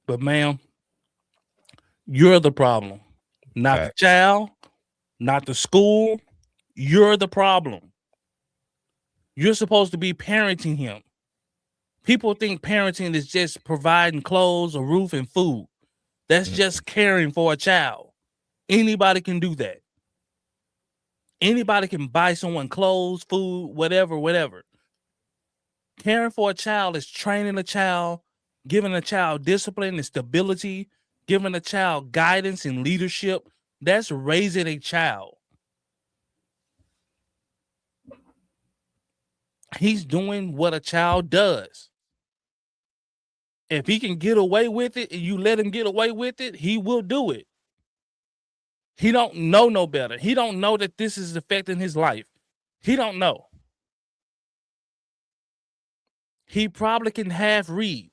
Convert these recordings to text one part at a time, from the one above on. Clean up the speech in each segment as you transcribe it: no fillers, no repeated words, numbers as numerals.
But ma'am, you're the problem. Not the Facts. child, not the school. You're the problem. You're supposed to be parenting him. People think parenting is just providing clothes, a roof, and food. That's just caring for a child. Anybody can do that. Anybody can buy someone clothes, food, whatever. Caring for a child is training a child, giving a child discipline and stability, giving a child guidance and leadership. That's raising a child. He's doing what a child does. If he can get away with it and you let him get away with it, he will do it. He don't know no better. He don't know that this is affecting his life. He don't know. He probably can half read.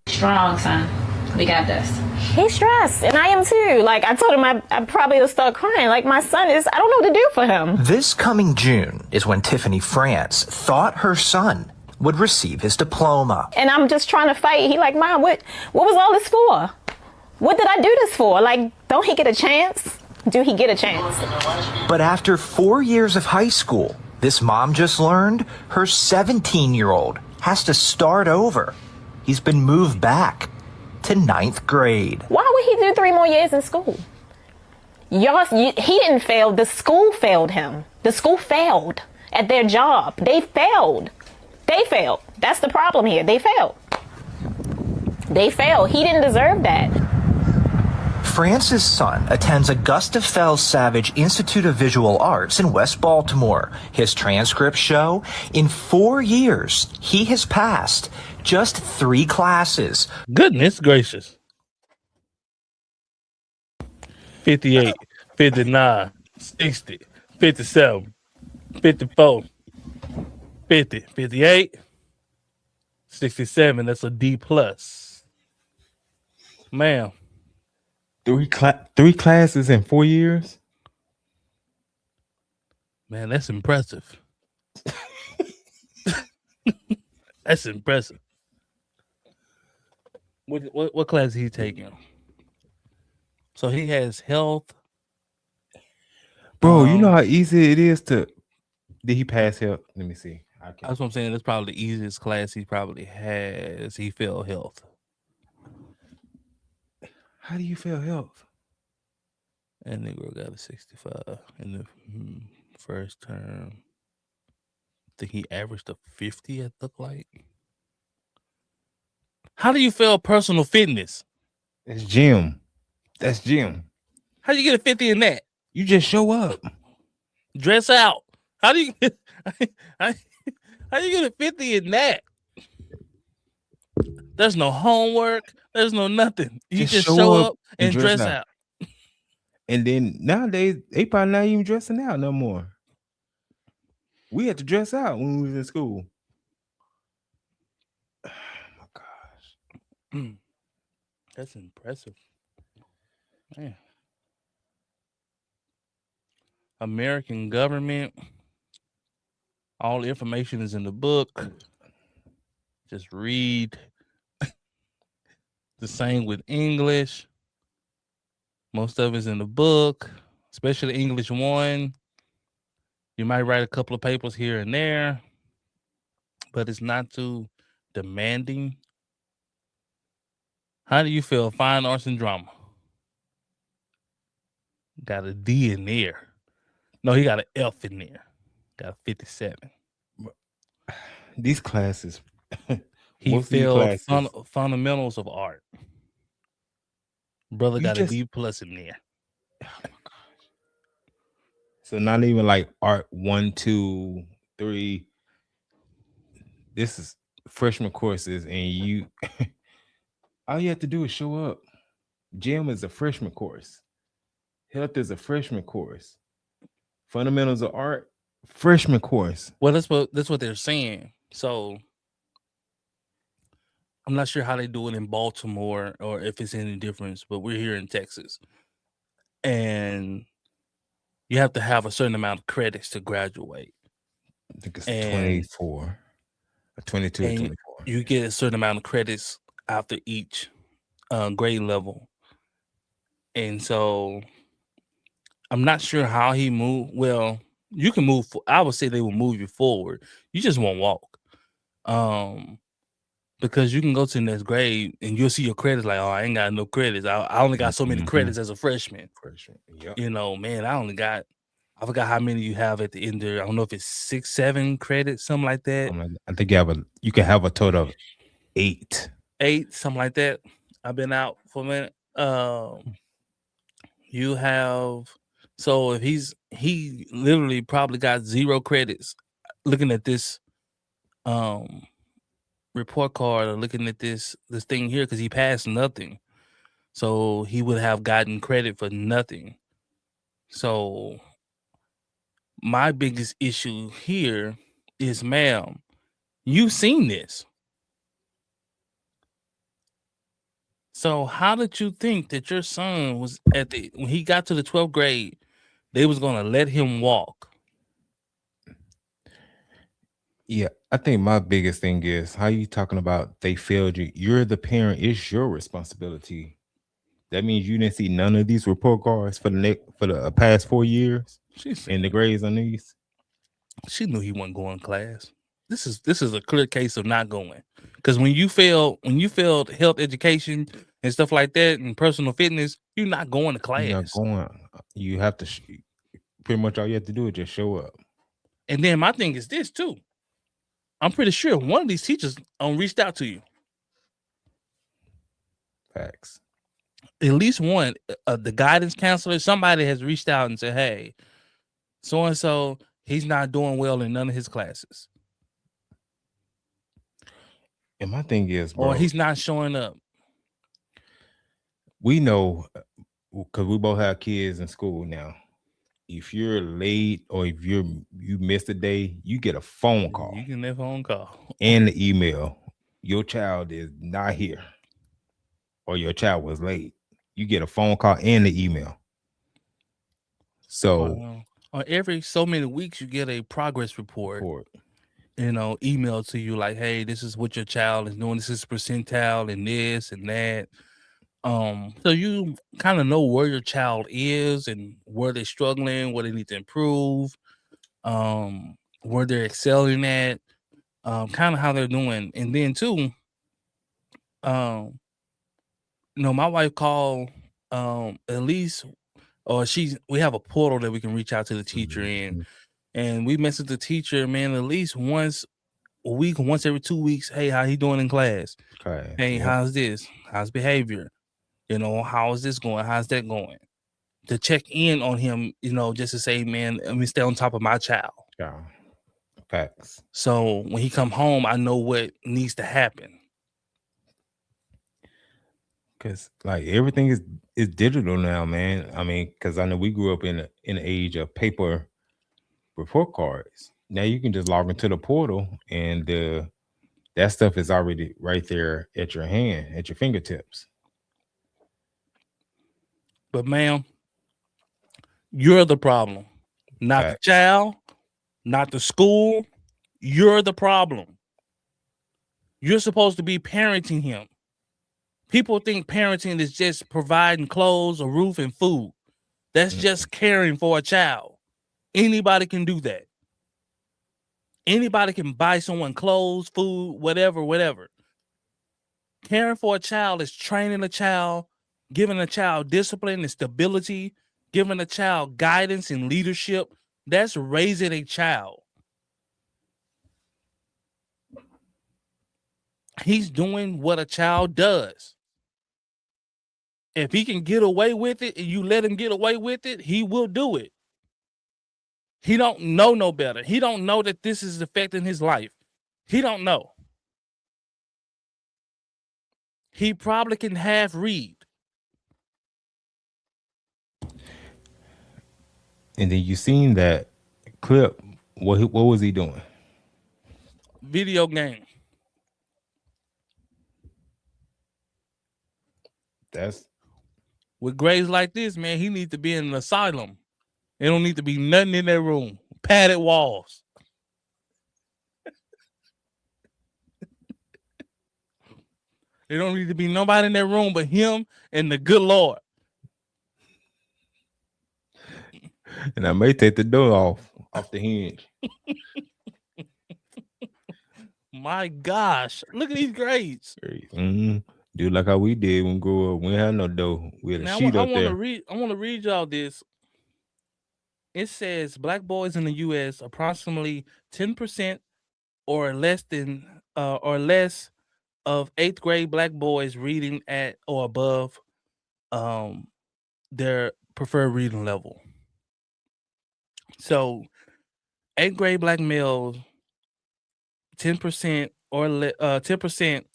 Strong, son. We got this. He's stressed, and I am too. Like, I told him I probably will start crying. Like, my son is, I don't know what to do for him. This coming June is when Tiffany France thought her son would receive his diploma. And I'm just trying to fight. He like, Mom, what was all this for? What did I do this for? Like, don't he get a chance? Do he get a chance? But after 4 years of high school, this mom just learned her 17-year-old has to start over. He's been moved back to 9th grade. Why would he do 3 more years in school? He didn't fail. The school failed him. The school failed at their job. They failed. That's the problem here. They failed. He didn't deserve that. France's son attends Augusta Fells Savage Institute of Visual Arts in West Baltimore. His transcripts show in 4 years, he has passed just 3 classes. Goodness gracious. 58, 59, 60, 57, 54, 50, 58, 67. That's a D plus. Ma'am. 3 classes in 4 years? Man, that's impressive. That's impressive. What class is he taking? So he has health. Bro, you know how easy it is to... Did he pass health? Let me see. That's what I'm saying. That's probably the easiest class he probably has. He failed health. How do you fail health? That nigga got a 65 in the first term. I think he averaged a 50, it looked like. How do you fail personal fitness? It's gym. That's gym. How do you get a 50 in that? You just show up. Dress out. How do you get a 50 in that? There's no homework. There's no nothing. You just show up and dress out. And then nowadays, they probably not even dressing out no more. We had to dress out when we was in school. Oh my gosh. That's impressive. Man. American government. All the information is in the book. Just read. The same with English. Most of it's in the book, especially English 1. You might write a couple of papers here and there, but it's not too demanding. How do you feel? Fine arts and drama. Got a D in there. No, he got an F in there. Got a 57. These classes. He failed fundamentals of art. Brother got a D plus in there. Oh my gosh. So not even like art 1, 2, 3. This is freshman courses, and you all you have to do is show up. Gym is a freshman course. Health is a freshman course. Fundamentals of art, freshman course. Well, that's what they're saying. So I'm not sure how they do it in Baltimore or if it's any difference, but we're here in Texas. And you have to have a certain amount of credits to graduate. I think it's 24. 22 and 24. you get a certain amount of credits after each grade level. And so I'm not sure how he moved. Well, you can move. I would say they will move you forward. You just won't walk. Because you can go to the next grade and you'll see your credits like, oh, I ain't got no credits. I only got so many credits as a freshman. Yep. You know, man, I forgot how many you have at the end there. I don't know if it's 6, 7 credits, something like that. I think you can have a total of 8. 8, something like that. I've been out for a minute. You have, so if he literally probably got 0 credits looking at this report card or looking at this thing here, because he passed nothing. So he would have gotten credit for nothing. So my biggest issue here is, ma'am, you've seen this. So how did you think that your son was when he got to the 12th grade, they was gonna let him walk? Yeah, I think my biggest thing is how you talking about they failed you. You're the parent. It's your responsibility. That means you didn't see none of these report cards for the past 4 years and the grades on these. She knew he wasn't going to class. This is a clear case of not going. Because when you failed health education and stuff like that and personal fitness, you're not going to class. You're not going. You have to pretty much all you have to do is just show up. And then my thing is this too. I'm pretty sure one of these teachers reached out to you. Facts. At least one, the guidance counselor, somebody has reached out and said, hey, so-and-so, he's not doing well in none of his classes. And my thing is, bro, or he's not showing up. We know, because we both have kids in school now. If you're late or if you missed a day, you get a phone call. You get a phone call. And the email. Your child is not here. Or your child was late. You get a phone call and the email. So every so many weeks you get a progress report. Email to you like, hey, this is what your child is doing. This is percentile and this and that. So you kind of know where your child is and where they're struggling, where they need to improve, where they're excelling at, kind of how they're doing. And then too, my wife called at least, or we have a portal that we can reach out to the teacher in, and we message the teacher, man, at least once a week, once every 2 weeks. Hey, how he doing in class? Okay. Hey, how's this? How's behavior? How is this going? How's that going? To check in on him, just to say, man, let me stay on top of my child. Yeah. Facts. So when he come home, I know what needs to happen. Because like everything is digital now, man. I mean, because I know we grew up in an age of paper report cards. Now you can just log into the portal and that stuff is already right there at your hand, at your fingertips. But ma'am, you're the problem. Not the child, not the school. You're the problem. You're supposed to be parenting him. People think parenting is just providing clothes, a roof, and food. That's just caring for a child. Anybody can do that. Anybody can buy someone clothes, food, whatever. Caring for a child is training a child, giving a child discipline and stability, giving a child guidance and leadership. That's raising a child. He's doing what a child does. If he can get away with it and you let him get away with it, he will do it. He don't know no better. He don't know that this is affecting his life. He don't know. He probably can half read. And then you seen that clip. What was he doing? Video game. That's with grades like this, man. He needs to be in an asylum. There don't need to be nothing in that room. Padded walls. There don't need to be nobody in that room but him and the good Lord. And I may take the door off the hinge. My gosh, look at these grades. Do like how we did when we grew up. We had no door. We had a sheet up there. I want to read y'all this. It says black boys in the U.S. approximately 10% or less of 8th grade black boys reading at or above their preferred reading level. So 8th grade black males, 10% or 10%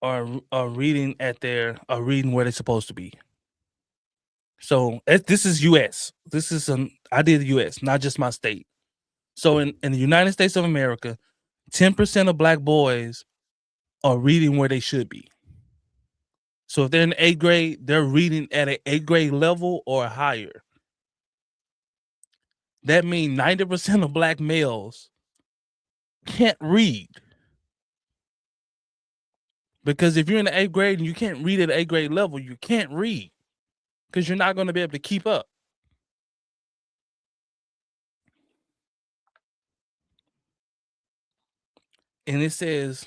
are reading reading where they're supposed to be. So this is U.S. I did the U.S., not just my state. So in the United States of America, 10% of black boys are reading where they should be. So if they're in the 8th grade, they're reading at an 8th grade level or higher. That means 90% of black males can't read. Because if you're in the 8th grade and you can't read at an 8th grade level, you can't read because you're not going to be able to keep up. And it says,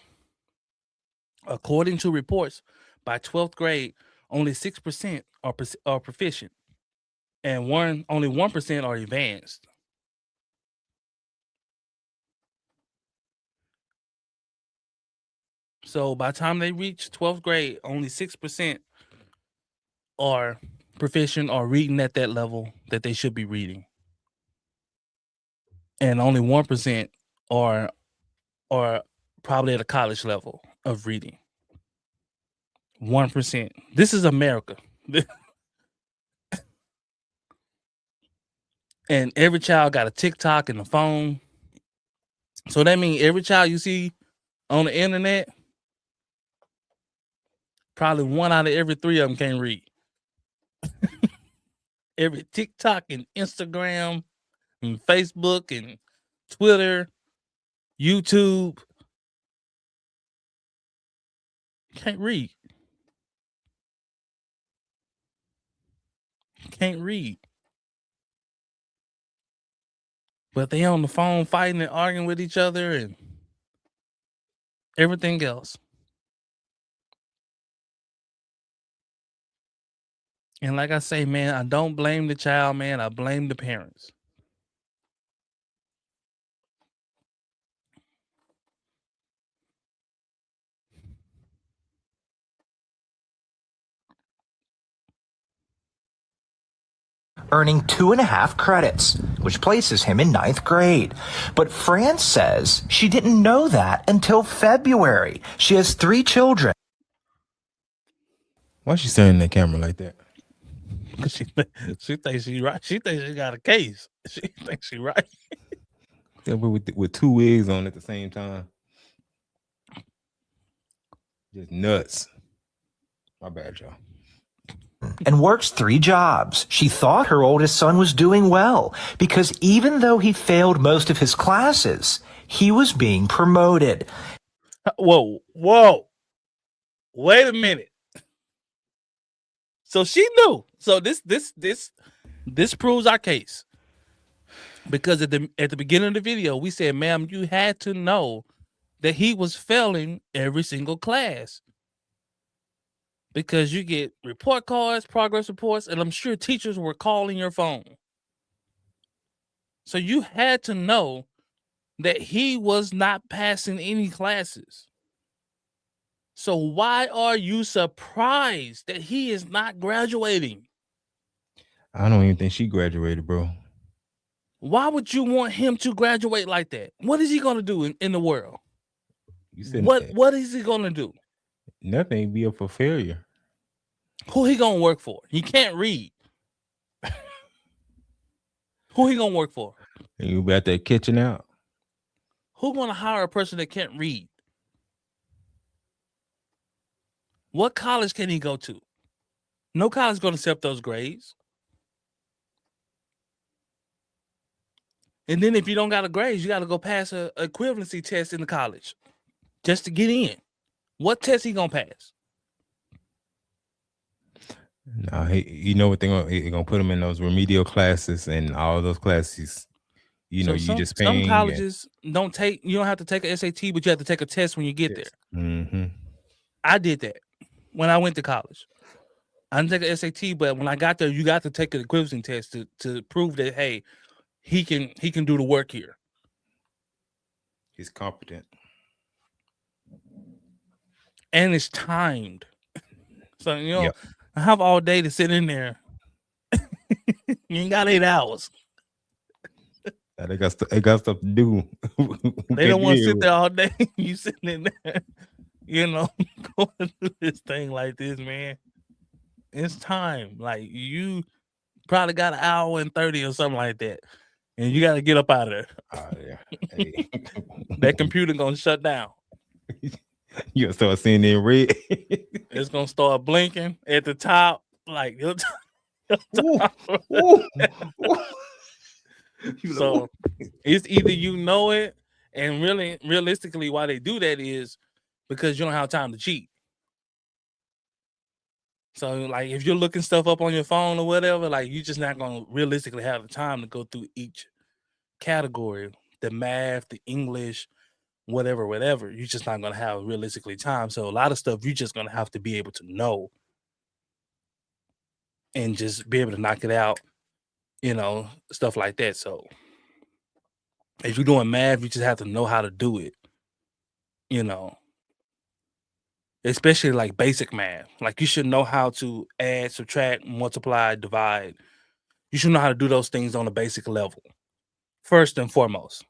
according to reports, by 12th grade, only 6% are proficient, and only 1% are advanced. So by the time they reach 12th grade, only 6% are proficient or reading at that level that they should be reading, and only 1% are probably at a college level of reading. 1%. This is America. And every child got a TikTok and a phone. So that means every child you see on the internet, probably 1 out of every 3 of them can't read. Every TikTok and Instagram and Facebook and Twitter, YouTube, can't read. Can't read. But they on the phone fighting and arguing with each other and everything else. And like I say, man, I don't blame the child, man. I blame the parents. Earning 2.5 credits, which places him in 9th grade. But Fran says she didn't know that until February. She has 3 children. Why she staring at the camera like that? She thinks she's right. She thinks she got a case. She thinks she's right. Yeah, but with 2 wigs on at the same time. Just nuts. My bad, y'all. And works 3 jobs. She thought her oldest son was doing well because even though he failed most of his classes, he was being promoted. Whoa. Wait a minute. So she knew. So this proves our case. Because at the beginning of the video, we said, ma'am, you had to know that he was failing every single class. Because you get report cards, progress reports, and I'm sure teachers were calling your phone. So you had to know that he was not passing any classes. So why are you surprised that he is not graduating? I don't even think she graduated, bro. Why would you want him to graduate like that? What is he going to do in the world? You said what is he going to do? Nothing. Be up for failure. Who he going to work for? He can't read. Who he going to work for? And you be out there catching out. Who going to hire a person that can't read? What college can he go to? No college is going to accept those grades. And then if you don't got a grade, you got to go pass a equivalency test in the college just to get in. What test he gonna pass? No, you know what they're gonna put him in those remedial classes and all those classes. You know, So you just some paying. colleges don't take. You don't have to take an SAT, but you have to take a test when you get there. Mm-hmm. I did that when I went to college. I didn't take an SAT, but when I got there, you got to take an equivalency test to prove that hey, he can do the work here. He's competent. And it's timed. So you know, Yep. I have all day to sit in there. You ain't got 8 hours. They got stuff to do. They don't want to sit there all day. You sitting in there, you know, going through this thing like this, man. It's time. Like you probably got an hour and 30 or something like that, and you got to get up out of there. Oh yeah. Hey. That computer gonna shut down. You gonna start seeing it in red. It's gonna start blinking at the top, like your top. So it's either you know it, and realistically, why they do that is because you don't have time to cheat. So like if you're looking stuff up on your phone or whatever, like you're just not gonna realistically have the time to go through each category, the math, the English, whatever. You're just not gonna have realistically time. So a lot of stuff you're just gonna have to be able to know and just be able to knock it out, you know, stuff like that. So if you're doing math, you just have to know how to do it, you know. Especially like basic math. Like you should know how to add, subtract, multiply, divide. You should know how to do those things on a basic level. First and foremost.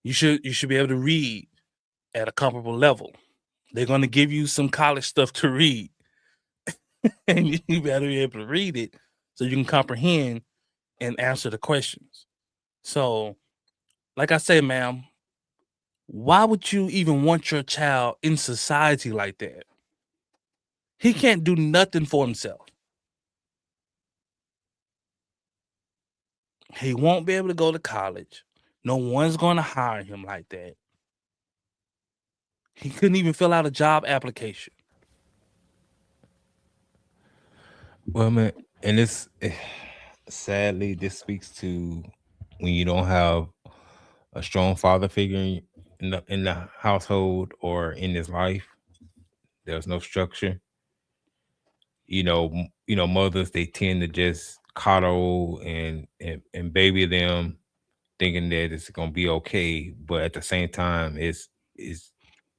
You should be able to read at a comparable level. They're going to give you some college stuff to read. And you better be able to read it so you can comprehend and answer the questions. So, like I say, ma'am, why would you even want your child in society like that? He can't do nothing for himself. He won't be able to go to college. No one's going to hire him like that. He couldn't even fill out a job application. Well, man, and this sadly this speaks to when you don't have a strong father figure in the household or in his life. There's no structure. You know, mothers, they tend to just coddle and baby them, thinking that it's gonna be okay, but at the same time, it's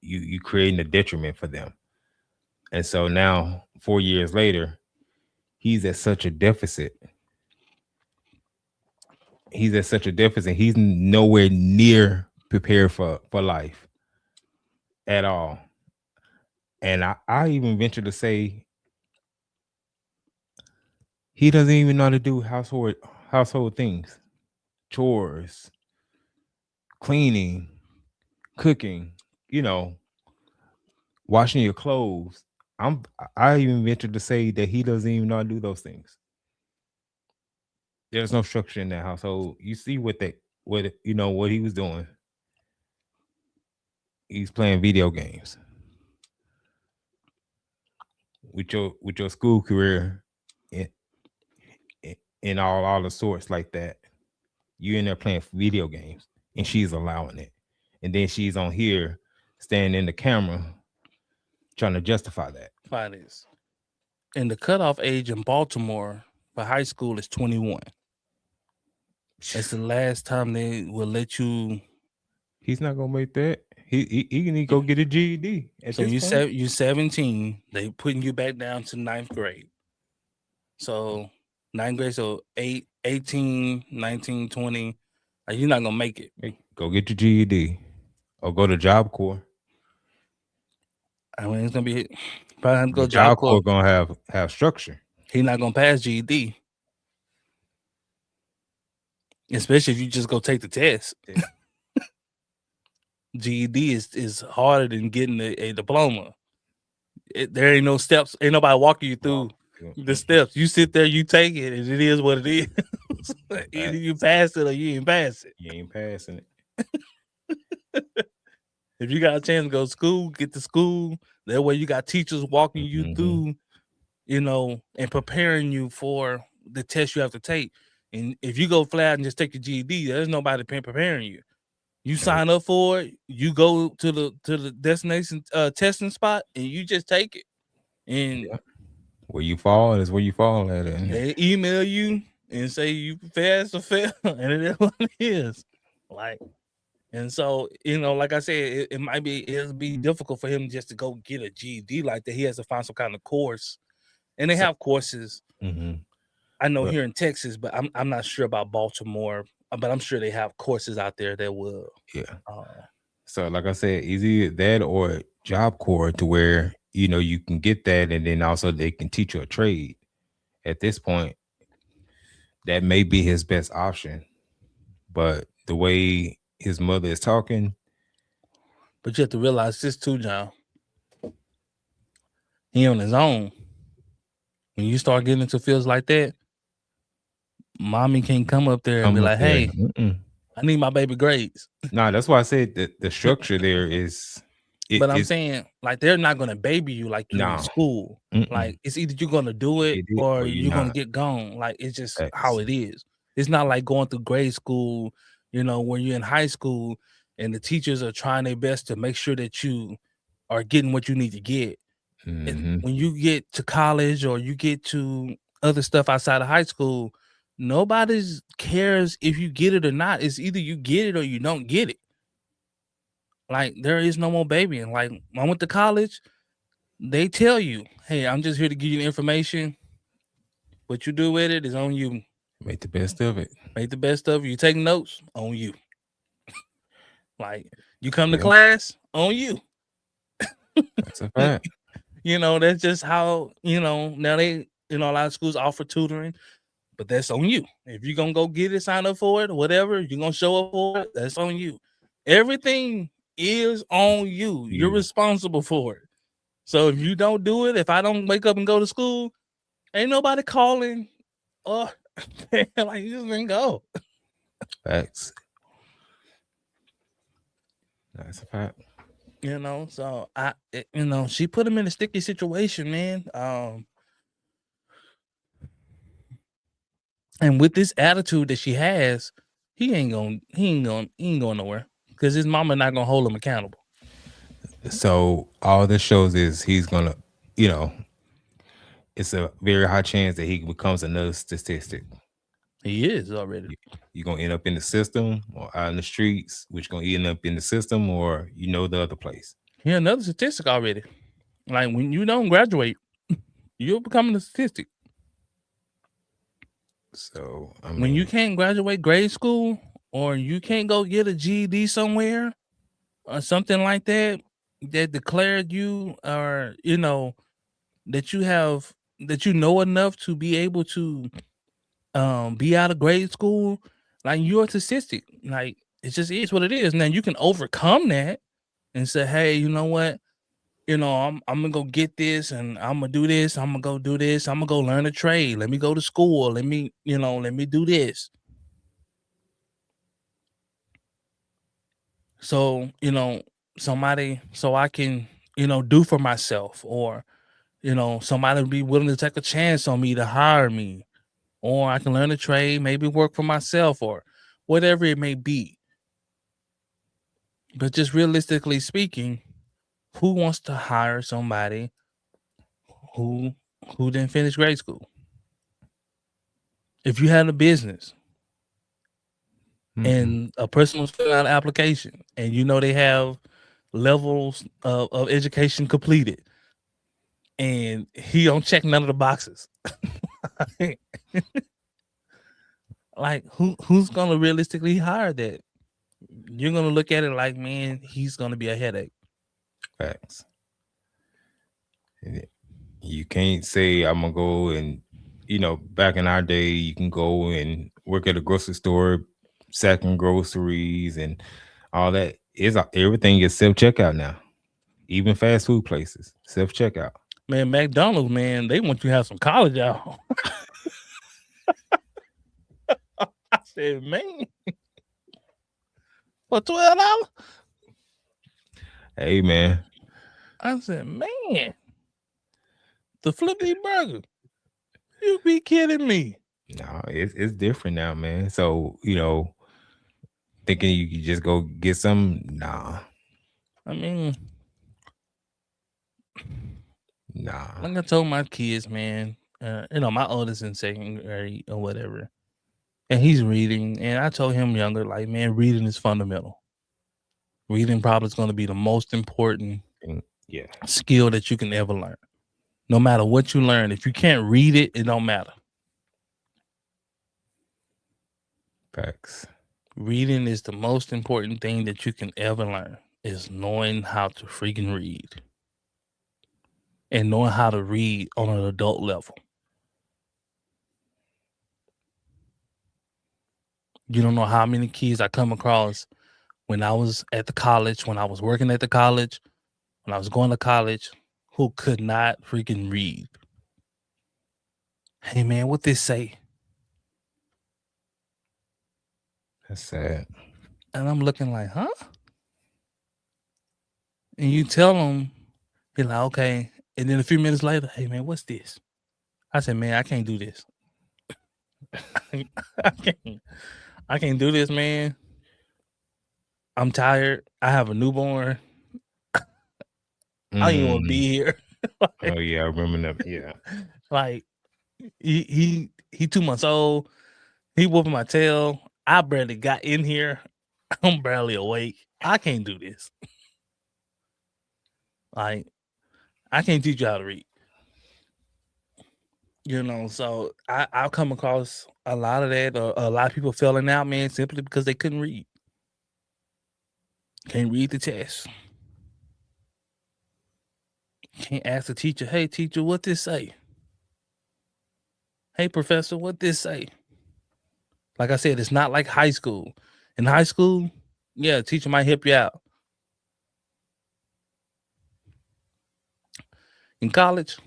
you creating a detriment for them. And so now, 4 years later, he's at such a deficit. He's nowhere near prepared for life at all. And I even venture to say he doesn't even know how to do household things, chores, cleaning, cooking, you know, washing your clothes. I even venture to say that he doesn't even know how to do those things. There's no structure in that household. You see what he was doing. He's playing video games. With your school career in all the sorts like that, you're in there playing video games, and she's allowing it, and then she's on here standing in the camera trying to justify that. Finance. And the cutoff age in Baltimore for high school is 21. That's the last time they will let you. He's not gonna make that. He can go get a GED. So you're 17. They putting you back down to 9th grade. So 9th grade, so 18, 19, 20. Like you're not gonna make it. Hey, go get your GED or go to Job Corps. I mean, it's gonna be probably have to go The Job Corps gonna have structure. He's not gonna pass GED, especially if you just go take the test. Yeah. GED is harder than getting a diploma. There ain't no steps. Ain't nobody walking you through the steps. You sit there, you take it, and it is what it is. Either you pass it or you ain't pass it. You ain't passing it. If you got a chance to go to school, get to school. That way you got teachers walking you Mhm. through, you know, and preparing you for the test you have to take. And if you go flat and just take your GED, there's nobody preparing you. You sign up for it, you go to the destination testing spot, and you just take it. And where you fall is where you fall at. they email you and say you passed or fail, and it is what it is. Like, and so, you know, like I said, it'll be difficult for him just to go get a GED like that. He has to find some kind of course, and they have courses. Mhm. I know But- here in Texas, but I'm not sure about Baltimore. But I'm sure they have courses out there that will. Yeah. So, like I said, either that or Job Corps, to where you know you can get that, and then also they can teach you a trade. At this point, that may be his best option. But the way his mother is talking, But you have to realize this too, John. He on his own. When you start getting into fields like that, mommy can't come up there and be like, "Hey, I need my baby grades." Nah, that's why I said that the structure there is. But I'm saying, like, they're not gonna baby you like you in No. school. Like, it's either you're gonna do it or you're gonna get gone. Like, it's just how it is. It's not like going through grade school, you know, when you're in high school and the teachers are trying their best to make sure that you are getting what you need to get. And when you get to college or you get to other stuff outside of high school, nobody cares if you get it or not. It's either you get it or you don't get it. Like, there is no more babying. Like, when I went to college, they tell you, "Hey, I'm just here to give you the information. What you do with it is on you. Make the best of it. Make the best of it. You take notes, on you. Like, you come to class, on you." That's a fact. You know, that's just how, you know, now they, you know, a lot of schools offer tutoring, but that's on you. If you're going to go get it, sign up for it, or whatever, you're going to show up for it, that's on you. Everything is on you. You're responsible for it. So if you don't do it, if I don't wake up and go to school, ain't nobody calling or like, you just didn't go. Facts. That's a fact. You know, so you know, she put him in a sticky situation, man. And with this attitude that she has, he ain't going nowhere because his mama not gonna hold him accountable. So all this shows is he's gonna, you know, it's a very high chance that he becomes another statistic. He is already. You're gonna end up in the system or out in the streets, which gonna end up in the system, or you know the other place. He another statistic already. Like, when you don't graduate, you're becoming a statistic. So I mean, when you can't graduate grade school or you can't go get a GED somewhere or something like that declared you, or you know, that you know enough to be able to be out of grade school, like, you're a statistic. Like, it just is what it is. Now you can overcome that and say, "Hey, you know what? You know, I'm gonna go get this and I'm gonna do this. I'm gonna go do this. I'm gonna go learn a trade. Let me go to school. Let me do this." So, you know, so I can, you know, do for myself, or, you know, somebody be willing to take a chance on me to hire me, or I can learn a trade, maybe work for myself, or whatever it may be. But just realistically speaking, who wants to hire somebody who didn't finish grade school? If you had a business and a person was filling out an application and you know they have levels of education completed and he don't check none of the boxes, like, who's gonna realistically hire that? You're gonna look at it like, man, he's gonna be a headache. Facts. You can't say I'm gonna go and, you know, back in our day, you can go and work at a grocery store, sacking groceries and all that. Everything is self-checkout now. Even fast food places, self-checkout. Man, McDonald's, man, they want you to have some college out. I said, man, for $12? Hey, man. I said, man, the flippy burger. You be kidding me. No, it's different now, man. So, thinking you could just go get some, nah. I mean, Nah. like I told my kids, man, my oldest in second grade or whatever, and he's reading, and I told him younger, like, man, reading is fundamental. Reading probably is going to be the most important skill that you can ever learn. No matter what you learn, if you can't read it, it don't matter. Facts. Reading is the most important thing that you can ever learn, is knowing how to freaking read. And knowing how to read on an adult level. You don't know how many kids I come across when I was at the college, when I was working at the college, when I was going to college, who could not freaking read. Hey, man, what this say? That's sad. And I'm looking like, huh? And you tell them, you're like, okay. And then a few minutes later, hey, man, what's this? I said, man, I can't do this. I can't do this, man. I'm tired. I have a newborn. I don't even want to be here. Oh yeah, I remember that. Yeah. Like he 2 months old. He whooping my tail. I barely got in here. I'm barely awake. I can't do this. Like, I can't teach you how to read. So I've come across a lot of that, or a lot of people failing out, man, simply because they couldn't read. Can't read the test. Can't ask the teacher, hey, teacher, what this say? Hey, professor, what this say? Like I said, it's not like high school. In high school, yeah, teacher might help you out. In college,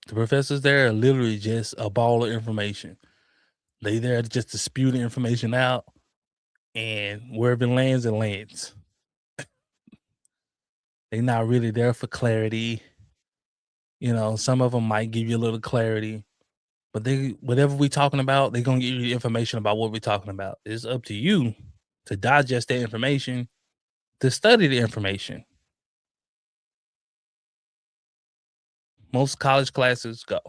the professors there are literally just a ball of information. They there just to spew the information out, and wherever it lands, it lands. They're not really there for clarity. Some of them might give you a little clarity, but whatever we're talking about, they're gonna give you the information about what we're talking about. It's up to you to digest that information, to study the information. Most college classes go.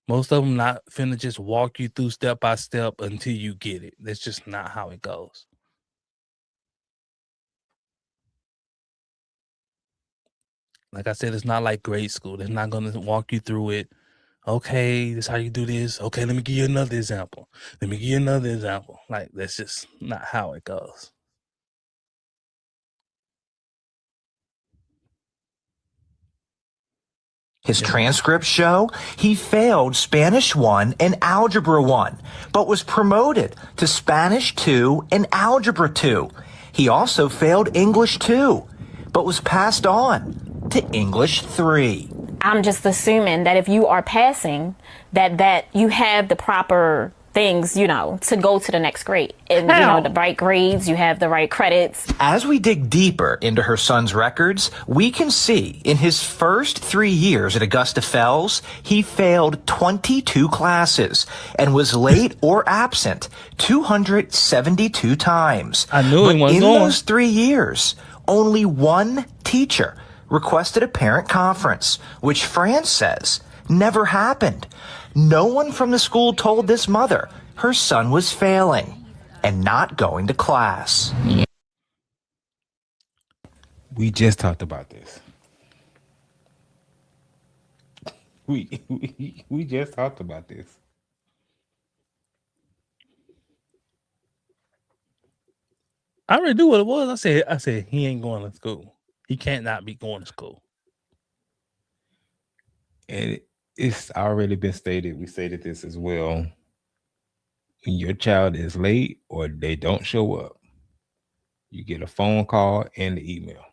Most of them not finna just walk you through step by step until you get it. That's just not how it goes. Like I said, it's not like grade school. They're not going to walk you through it. Okay, this is how you do this. Okay, let me give you another example. Like, that's just not how it goes. His transcripts show he failed Spanish 1 and Algebra 1, but was promoted to Spanish 2 and Algebra 2. He also failed English 2, but was passed on to English 3. I'm just assuming that if you are passing, that you have the proper things, to go to the next grade. And, the right grades, you have the right credits. As we dig deeper into her son's records, we can see in his first 3 years at Augusta Fells, he failed 22 classes and was late or absent 272 times. I knew it wasn't in going. those 3 years, only one teacher requested a parent conference, which France says never happened. No one from the school told this mother her son was failing and not going to class. We just talked about this. We just talked about this. I already knew what it was. I said he ain't going to school. He can't not be going to school. And it's already been stated. We stated this as well. When your child is late or they don't show up, you get a phone call and an email.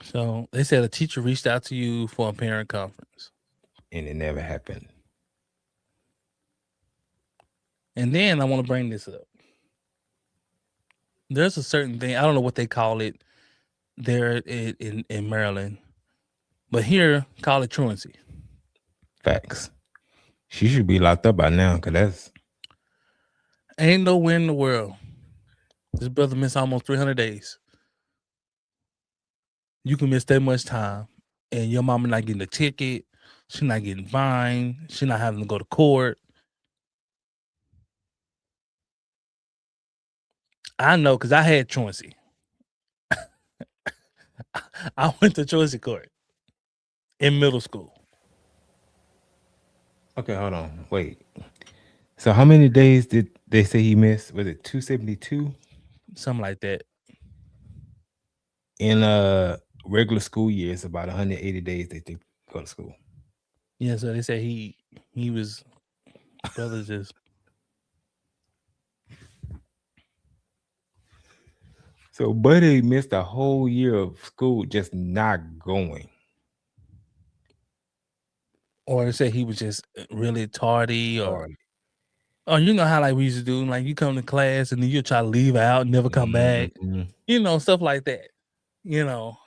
So they said a teacher reached out to you for a parent conference. And it never happened. And then I want to bring this up. There's a certain thing, I don't know what they call it there in Maryland, but here call it truancy. Facts. She should be locked up by now, because that's ain't nowhere in the world this brother missed almost 300 days. You can miss that much time, and your mama not getting a ticket. She's not getting fined. She's not having to go to court. I know because I had truancy. I went to truancy court in middle school. okay. Hold on, wait. So how many days did they say he missed? Was it 272? Something like that. In regular school year, it's about 180 days they think go to school. Yeah, so they said he was brother just. So Buddy missed a whole year of school just not going. Or they said he was just really tardy, or Tardy. you know how like we used to do, like you come to class and then you try to leave out and never come back. You know, stuff like that. You know,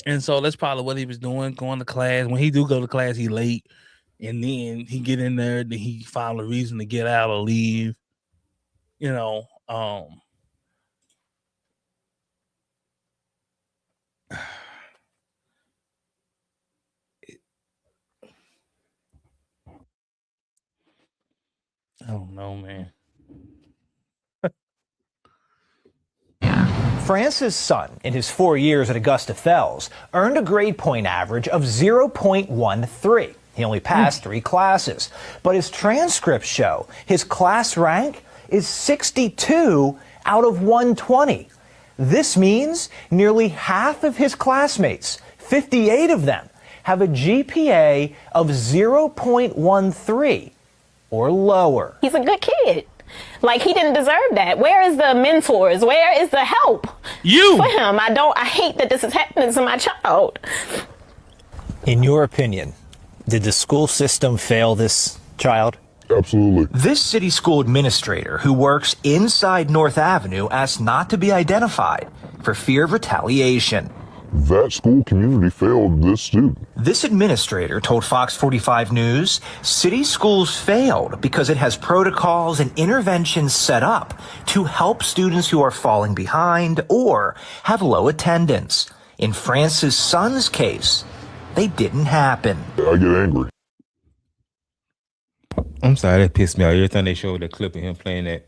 and so that's probably what he was doing, going to class. When he do go to class, he late, and then he get in there, then he find a reason to get out or leave. You know, I don't know, man. France's son, in his 4 years at Augusta Fells, earned a grade point average of 0.13. He only passed 3 classes, but his transcripts show his class rank is 62 out of 120. This means nearly half of his classmates, 58 of them, have a GPA of 0.13 or lower. He's a good kid. Like, he didn't deserve that. Where is the mentors? Where is the help for him? I hate that this is happening to my child. In your opinion, did the school system fail this child? Absolutely. This city school administrator who works inside North Avenue asked not to be identified for fear of retaliation. That school community failed this student. This administrator told Fox 45 News city schools failed because it has protocols and interventions set up to help students who are falling behind or have low attendance. In France's son's case, they didn't happen. I get angry. I'm sorry, that pissed me off. Every time they showed that clip of him playing that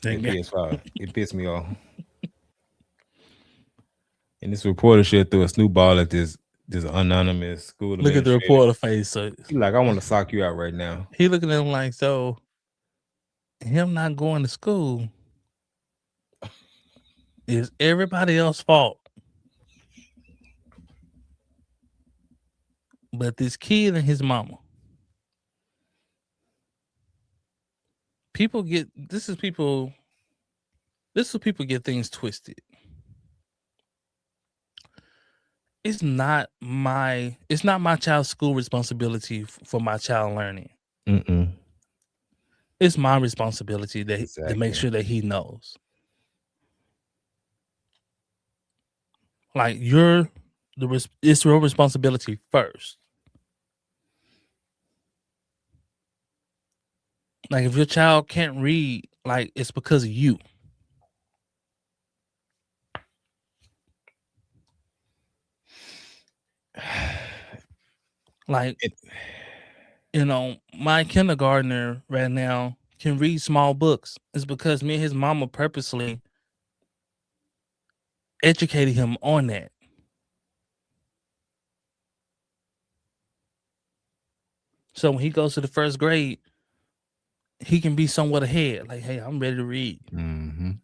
PS5, it pissed me off. And this reporter should throw a snowball at this anonymous school. Look at the reporter face. So he's like, I want to sock you out right now. He looking at him like, so him not going to school is everybody else's fault. But this kid and his mama. People get people get things twisted. It's not my child's school responsibility for my child learning. It's my responsibility to make sure that he knows. Like it's your responsibility first. Like if your child can't read, like it's because of you. Like, you know, my kindergartner right now can read small books. It's because me and his mama purposely educated him on that. So when he goes to the first grade, he can be somewhat ahead. Like, hey, I'm ready to read. And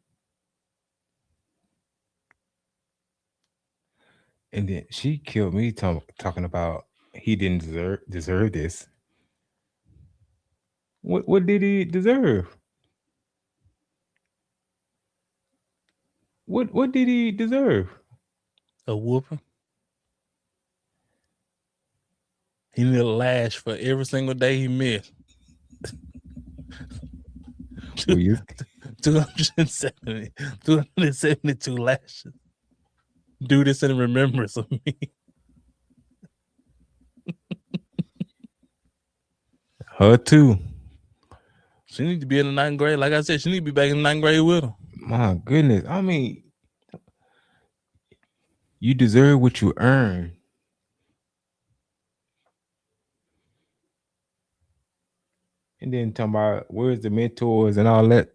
then she killed me talking about he didn't deserve this. What did he deserve? What did he deserve? A whooping. He need a lash for every single day he missed. Well, you- 272 lashes. Do this in remembrance of me. Her too. She need to be in the 9th grade. Like I said, she need to be back in the 9th grade with him. My goodness. I mean, you deserve what you earn. And then talking about where's the mentors and all that.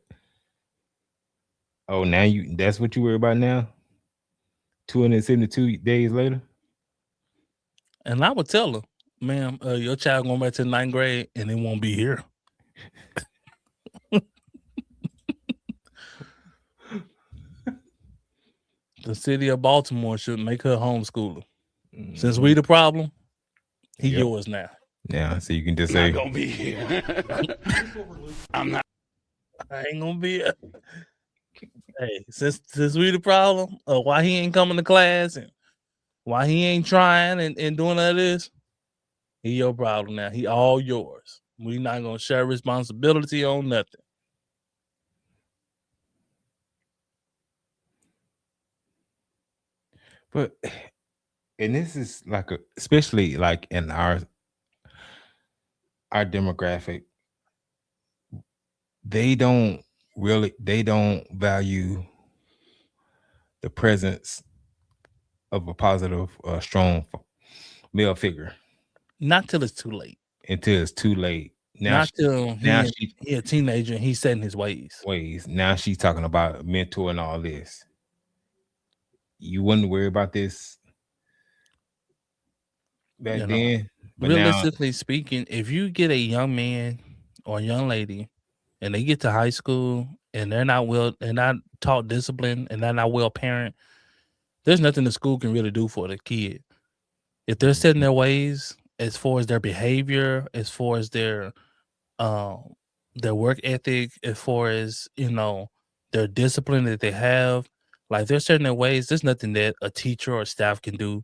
Oh, now that's what you worry about now? 272 days later? And I would tell her, ma'am, your child going back to the 9th grade and it won't be here. The city of Baltimore should make her homeschooler. Since we the problem, he Yep. yours now. Yeah, so you can just say, Not gonna be here. I'm not. I ain't gonna be here. Hey, since we the problem, why he ain't coming to class and why he ain't trying and doing all this, he your problem now. He all yours. We not gonna share responsibility on nothing. but, and this is like especially like in our demographic, they don't value the presence of a positive, strong male figure Not till it's too late. until it's too late. Now Not till he a teenager and he's setting his ways. Now she's talking about mentor and all this. You wouldn't worry about this back then. But realistically speaking, if you get a young man or a young lady and they get to high school and they're not taught discipline and they're not well parent, there's nothing the school can really do for the kid. If they're setting their ways as far as their behavior, as far as their work ethic, as far as, their discipline that they have, like they're setting their ways, there's nothing that a teacher or staff can do.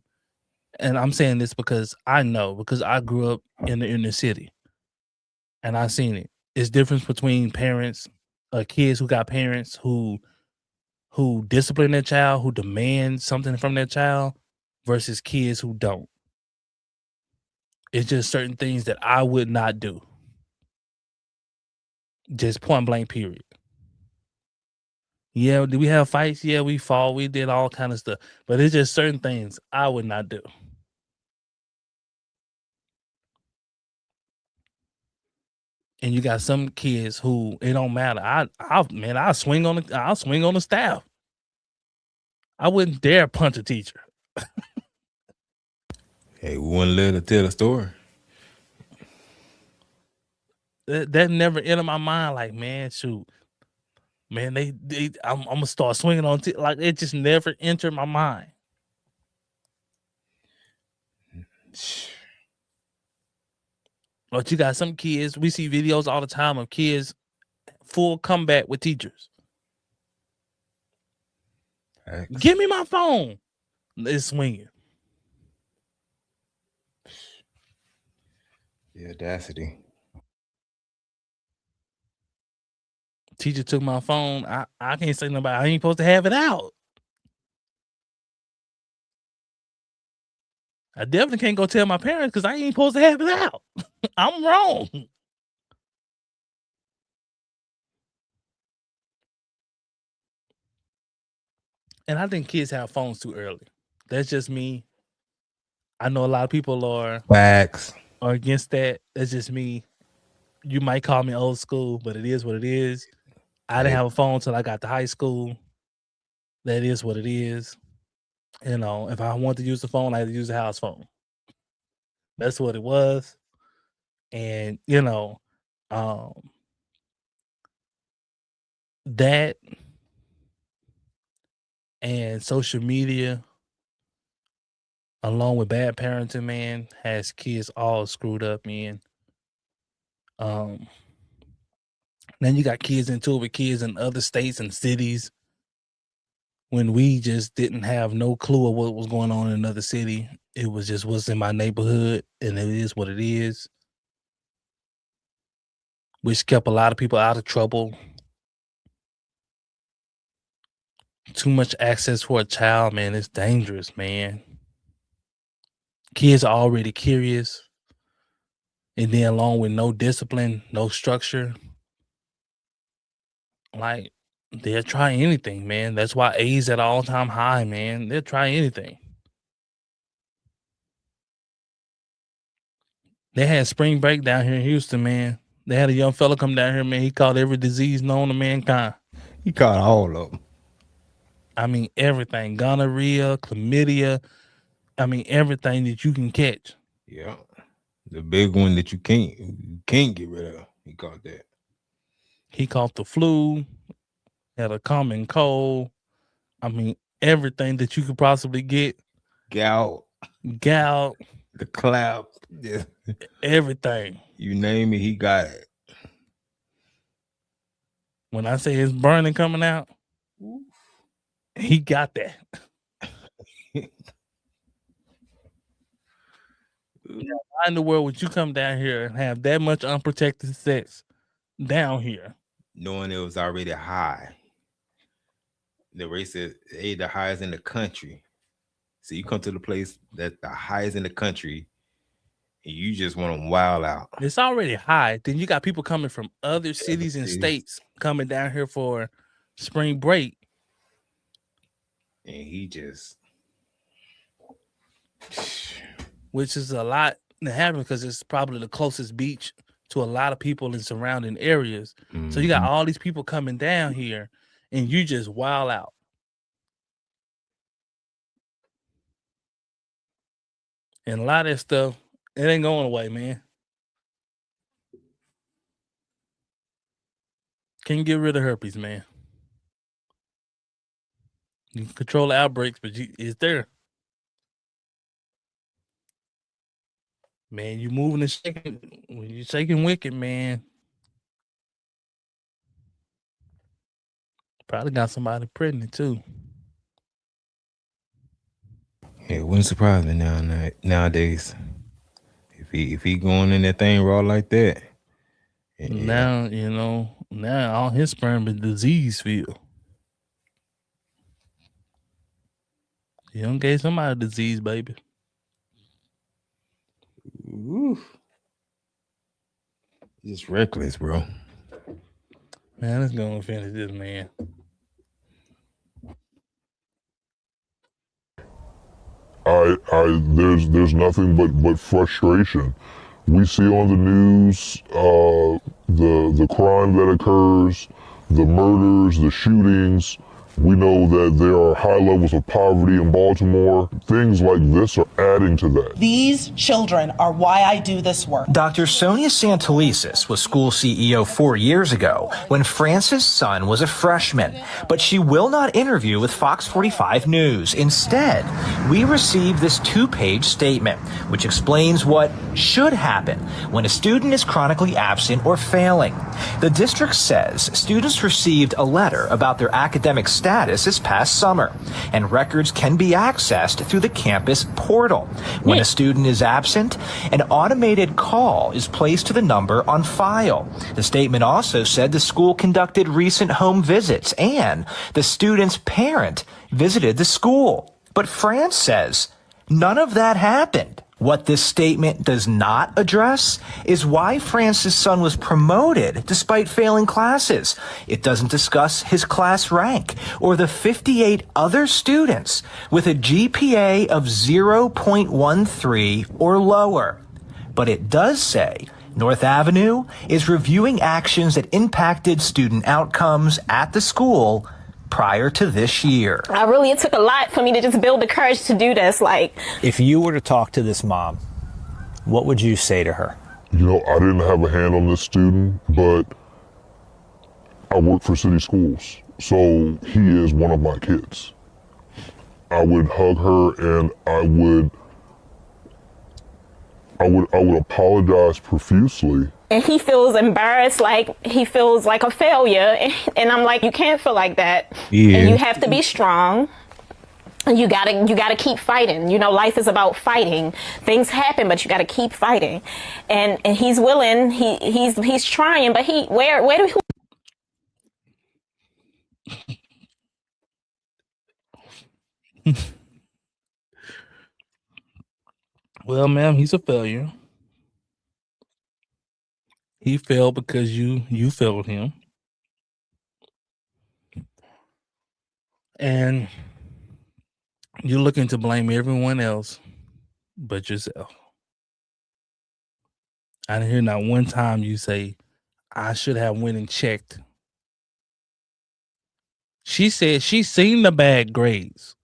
And I'm saying this because I know, because I grew up in the inner city and I've seen it. It's difference between parents, kids who got parents who discipline their child, who demand something from their child, versus kids who don't. It's just certain things that I would not do. Just point blank, period. Yeah, did we have fights? Yeah, we fought. We did all kind of stuff. But it's just certain things I would not do. And you got some kids who it don't matter. I'll swing on the staff. I wouldn't dare punch a teacher. hey, we wouldn't let her tell the story. That never entered my mind. Like, man, shoot, man, I'm gonna start swinging on like it just never entered my mind. But you got some kids. We see videos all the time of kids full comeback with teachers. Thanks. Give me my phone. It's swinging. The audacity. Teacher took my phone. I can't say nobody. I ain't supposed to have it out. I definitely can't go tell my parents because I ain't supposed to have it out. I'm wrong. And I think kids have phones too early. That's just me. I know a lot of people are Facts. against that. That's just me. You might call me old school, but it is what it is. I didn't have a phone till I got to high school. That is what it is. If I want to use the phone, I had to use the house phone. That's what it was. And, that and social media, along with bad parenting, man, has kids all screwed up, man. Then you got kids into it with kids in other states and cities when we just didn't have no clue of what was going on in another city. It was just what's in my neighborhood, and it is what it is, which kept a lot of people out of trouble. Too much access for a child, man. It's dangerous, man. Kids are already curious. And then along with no discipline, no structure, like they'll try anything, man. That's why A's at an all-time high, man. They'll try anything. They had spring break down here in Houston, man. They had a young fella come down here, man. He caught every disease known to mankind. He caught all of them. I mean, everything. Gonorrhea, chlamydia. I mean, everything that you can catch. Yeah. The big one that you can't get rid of. He caught that. He caught the flu, had a common cold. I mean, everything that you could possibly get. Gout, the clap, yeah. Everything. You name it, he got it. When I say it's burning coming out, he got that. Why in the world would you come down here and have that much unprotected sex down here? Knowing it was already high. The race is the highest in the country. So you come to the place that's the highest in the country and you just want to wild out. It's already high. Then you got people coming from other cities and states coming down here for spring break. And he just... Which is a lot to happen because it's probably the closest beach to a lot of people in surrounding areas. Mm-hmm. So you got all these people coming down here and you just wild out. And a lot of that stuff, it ain't going away, man. Can't get rid of herpes, man. You can control the outbreaks, but it's there. Man, you moving and shaking. When you shaking wicked, man. Probably got somebody pregnant too. Yeah, it wouldn't surprise me nowadays. If he going in that thing raw like that. Yeah. Now all his sperm is disease filled. He done gave somebody disease, baby. Ooh. Just reckless, bro. Man, let's go and finish this, man. There's nothing but frustration. We see on the news the crime that occurs, the murders, the shootings. We know that there are high levels of poverty in Baltimore. Things like this are adding to that. These children are why I do this work. Dr. Sonia Santelises was school CEO 4 years ago when France's son was a freshman, but she will not interview with Fox 45 News. Instead, we received this 2-page statement, which explains what should happen when a student is chronically absent or failing. The district says students received a letter about their academic status this past summer, and records can be accessed through the campus portal. When a student is absent, an automated call is placed to the number on file. The statement also said the school conducted recent home visits and the student's parent visited the school. But France says none of that happened. What this statement does not address is why France's son was promoted despite failing classes. It doesn't discuss his class rank or the 58 other students with a GPA of 0.13 or lower. But it does say North Avenue is reviewing actions that impacted student outcomes at the school prior to this year. It took a lot for me to just build the courage to do this. If you were to talk to this mom, what would you say to her? I didn't have a hand on this student, but I work for city schools, so he is one of my kids. I would hug her and I would apologize profusely. And he feels embarrassed, he feels like a failure. And I'm like, you can't feel like that. Yeah. And you have to be strong. And you gotta keep fighting. Life is about fighting. Things happen, but you gotta keep fighting. And he's willing, he's trying, but where do Well, ma'am, he's a failure. He failed because you failed him. And you're looking to blame everyone else but yourself. I didn't hear not one time you say, I should have went and checked. She said she seen the bad grades.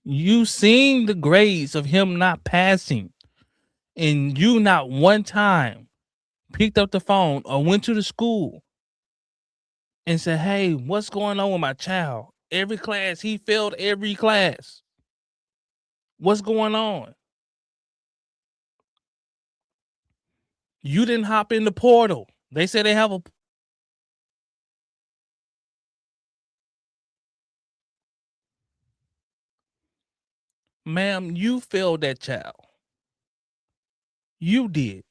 You seen the grades of him not passing. And you not one time picked up the phone or went to the school and said, hey, what's going on with my child? Every class, he failed every class. What's going on? You didn't hop in the portal. They said they have a... Ma'am, you failed that child. You did.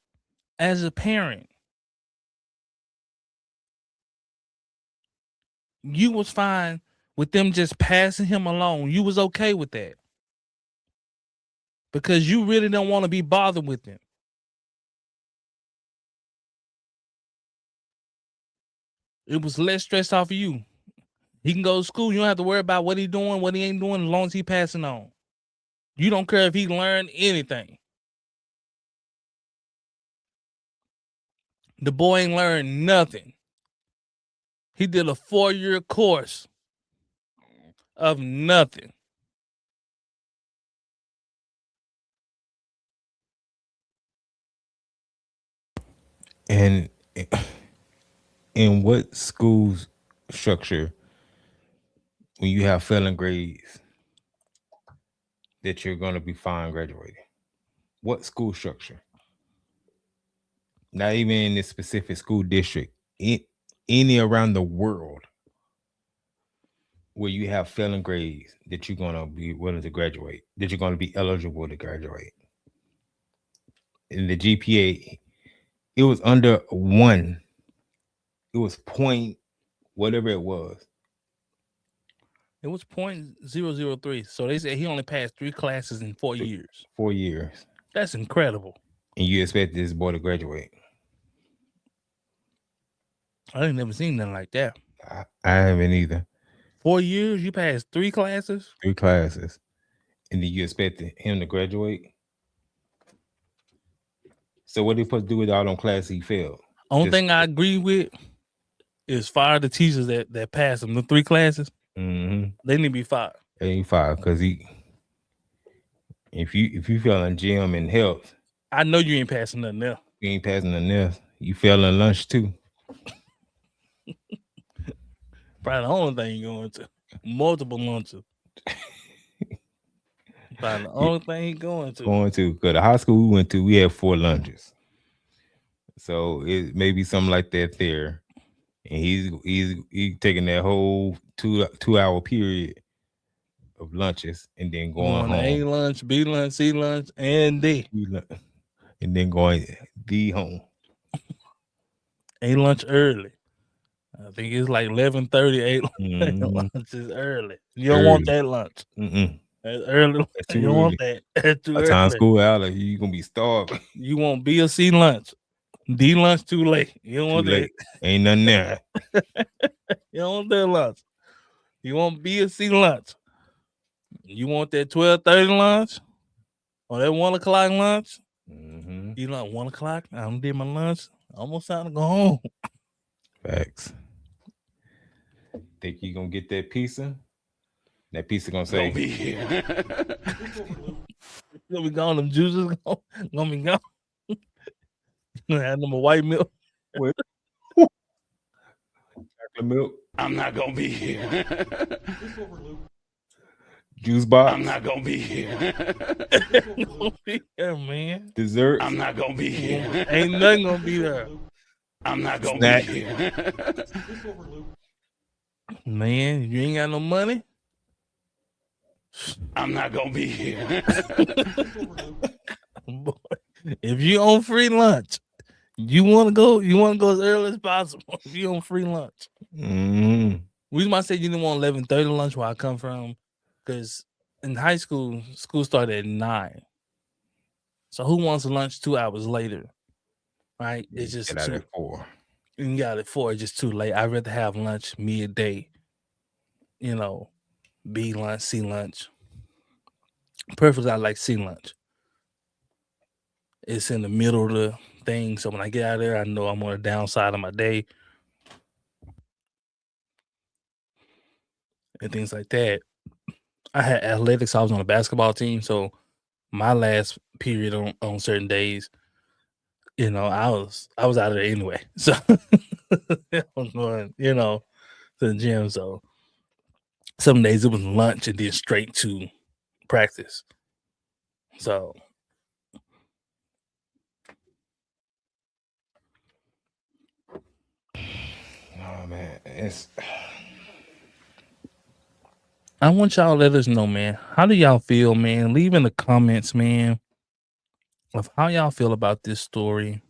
As a parent. You was fine with them just passing him along. You was okay with that. Because you really don't want to be bothered with him. It was less stress off of you. He can go to school. You don't have to worry about what he doing, what he ain't doing, as long as he passing on. You don't care if he learned anything. The boy ain't learned nothing. He did a 4-year course of nothing. And in what school structure, when you have failing grades, that you're going to be fine graduating? What school structure? Not even in this specific school district, any around the world where you have failing grades, that you're going to be willing to graduate, that you're going to be eligible to graduate. In the GPA, it was under 1. It was point whatever it was. It was 0.003. So they said he only passed 3 classes in 4 years. 4 years. That's incredible. And you expect this boy to graduate? I ain't never seen nothing like that. I haven't either. 4 years, you passed 3 classes? 3 classes. And then you expect him to graduate? So what are they supposed to do with all them classes he failed? Only thing I agree with is fire the teachers that passed them. The 3 classes, they need to be fired. They ain't fired because if you fail in gym and health, I know you ain't passing nothing else. You ain't passing nothing else. You fail in lunch too. Probably the only thing you're going to. Multiple lunches. Probably the only thing he's going to. Because the high school we went to, we had 4 lunches. So it may be something like that there. And he's taking that whole 2-hour period of lunches and then going home. A lunch, B lunch, C lunch, and D. And then going D home. A lunch early. I think it's like 11:30. Lunch is early. You don't want that lunch. That's early. That's too you don't early. want that. That's too By early. time school out, you're gonna be starved. You want B or C lunch. D lunch too late. You don't want Too late. Ain't nothing there. You don't want that lunch. You want B or C lunch. You want that 12:30 lunch or that 1 o'clock lunch. You like 1 o'clock? I done did my lunch. Almost time to go home. Facts. Think you gonna get that pizza? That pizza gonna say, Gonna be here. Gonna be gone. Them juices gonna be gone. Had them a white milk. chocolate milk, I'm not gonna be here. juice box, I'm not gonna be here. Gonna be there, man. dessert. I'm not gonna be here. Ain't nothing gonna be there. I'm not gonna Snack. be here. Man, you ain't got no money. I'm not gonna be here. Boy, if you on free lunch, you want to go as early as possible. If you on free lunch. reason why I said you didn't want 11:30 lunch where I come from, because in high school, school started at 9. So who wants lunch 2 hours later? Right? It's just Get out too. at 4. You got it 4. It's just too late. I'd rather have lunch midday. You know, B lunch, C lunch. Preferably I like C lunch. It's in the middle of the thing, so when I get out of there, I know I'm on the downside of my day and things like that. I had athletics. I was on a basketball team, so my last period on certain days, I was out of there anyway. So I was going, to the gym. So some days it was lunch and then straight to practice. So Oh man, I want y'all to let us know, man. How do y'all feel, man? Leave in the comments, man, of how y'all feel about this story.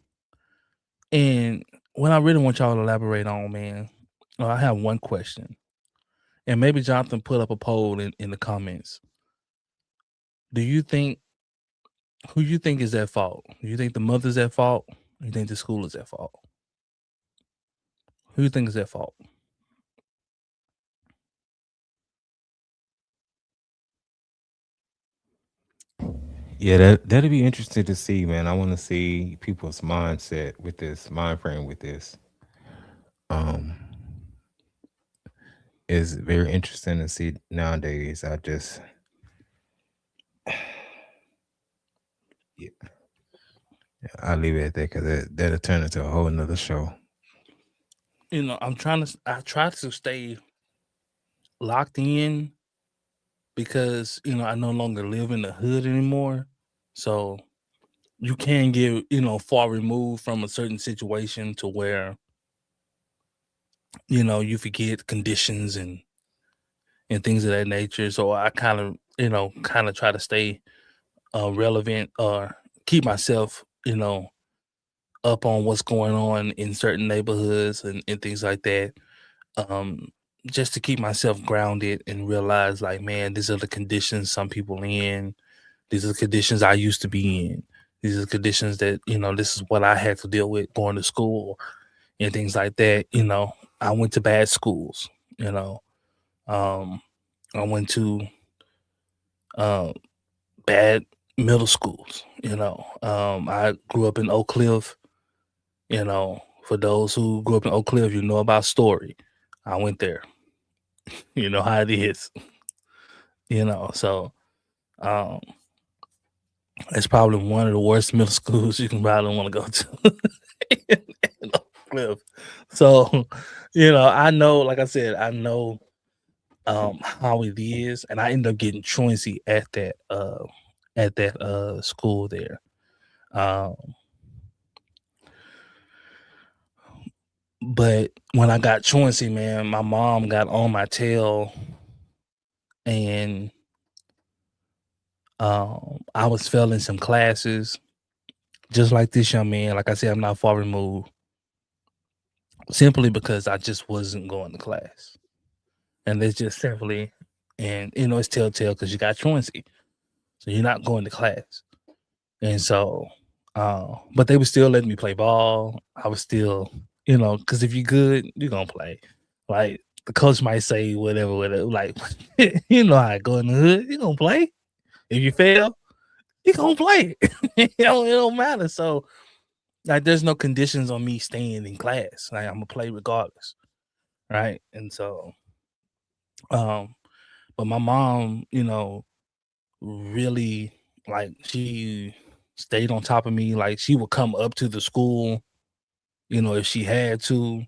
And what I really want y'all to elaborate on, man, I have one question. And maybe Jonathan put up a poll in the comments. Do you think who you think is at fault? Do you think the mother's at fault? Or you think the school is at fault? Who you think is at fault? yeah, that'll be interesting to see, man. I want to see people's mindset with this, mind frame with this. Is very interesting to see nowadays. I'll leave it at that because that'll turn into a whole nother show. I try to stay locked in because, I no longer live in the hood anymore. So you can get, far removed from a certain situation to where, you forget conditions and things of that nature. So I kind of try to stay relevant or keep myself, up on what's going on in certain neighborhoods and things like that. Just to keep myself grounded and realize, like, man, these are the conditions some people in. These are the conditions I used to be in. These are the conditions that, this is what I had to deal with going to school and things like that. I went to bad schools, I went to bad middle schools, I grew up in Oak Cliff. For those who grew up in Oak Cliff, you know about Story. I went there. You know how it is. So it's probably one of the worst middle schools you can probably want to go to in Oak Cliff. So, I know, like I said, I know how it is, and I ended up getting truancy at that school there. Um, but when I got truancy, man, my mom got on my tail, and I was failing some classes, just like this young man. Like I said, I'm not far removed, simply because I just wasn't going to class, and it's just simply, and it's telltale because you got truancy, so you're not going to class. And so, but they were still letting me play ball. I was still, because if you're good, you're gonna play. Like the coach might say whatever, like you know how I go in the hood, you're gonna play. If you fail, you're gonna play. it don't matter. So like there's no conditions on me staying in class. Like I'm gonna play regardless. Right. And so but my mom, really, like, she stayed on top of me. Like she would come up to the school, if she had to,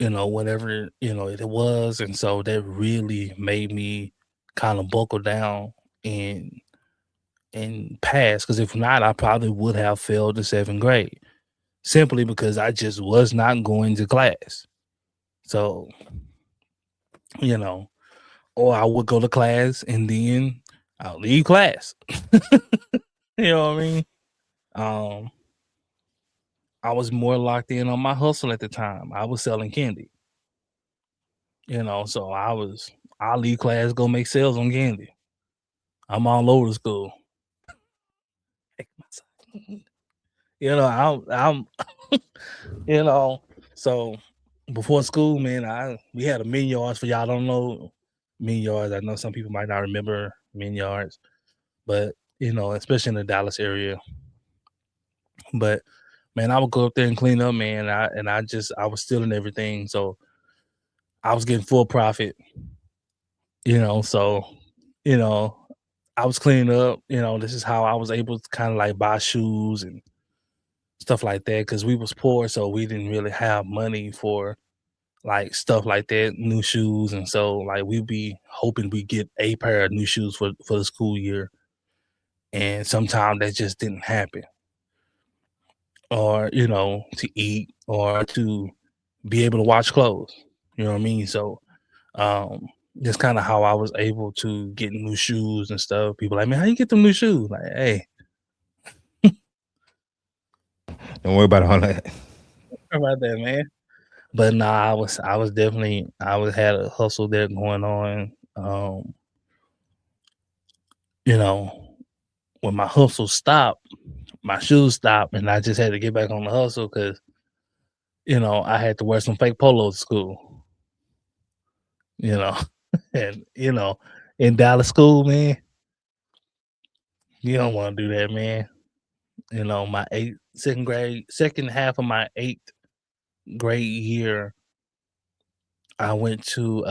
whatever, it was. And so that really made me kind of buckle down and pass. Because if not, I probably would have failed the 7th grade simply because I just was not going to class. So, or I would go to class and then I'll leave class. You know what I mean? I was more locked in on my hustle at the time. I was selling candy. So I'll leave class, go make sales on candy. I'm all over the school. I'm so before school, man, we had a million yards. For y'all don't know million yards. I know some people might not remember million yards, but especially in the Dallas area. But man, I would go up there and clean up, man. I was stealing everything, so I was getting full profit. So I was cleaning up. This is how I was able to kind of like buy shoes and stuff like that because we was poor, so we didn't really have money for like stuff like that, new shoes, and so like we'd be hoping we get a pair of new shoes for the school year, and sometimes that just didn't happen, or to eat or to be able to watch clothes. You know what I mean? So that's kind of how I was able to get new shoes and stuff. People like, man, how you get them new shoes? Like, hey, Don't worry about all that. about that, man. But nah, I was definitely had a hustle there going on. You know, when my hustle stopped, my shoes stopped, and I just had to get back on the hustle because I had to wear some fake polos to school. You know, and in Dallas school, man, you don't want to do that, man. My second half of my 8th grade year, I went to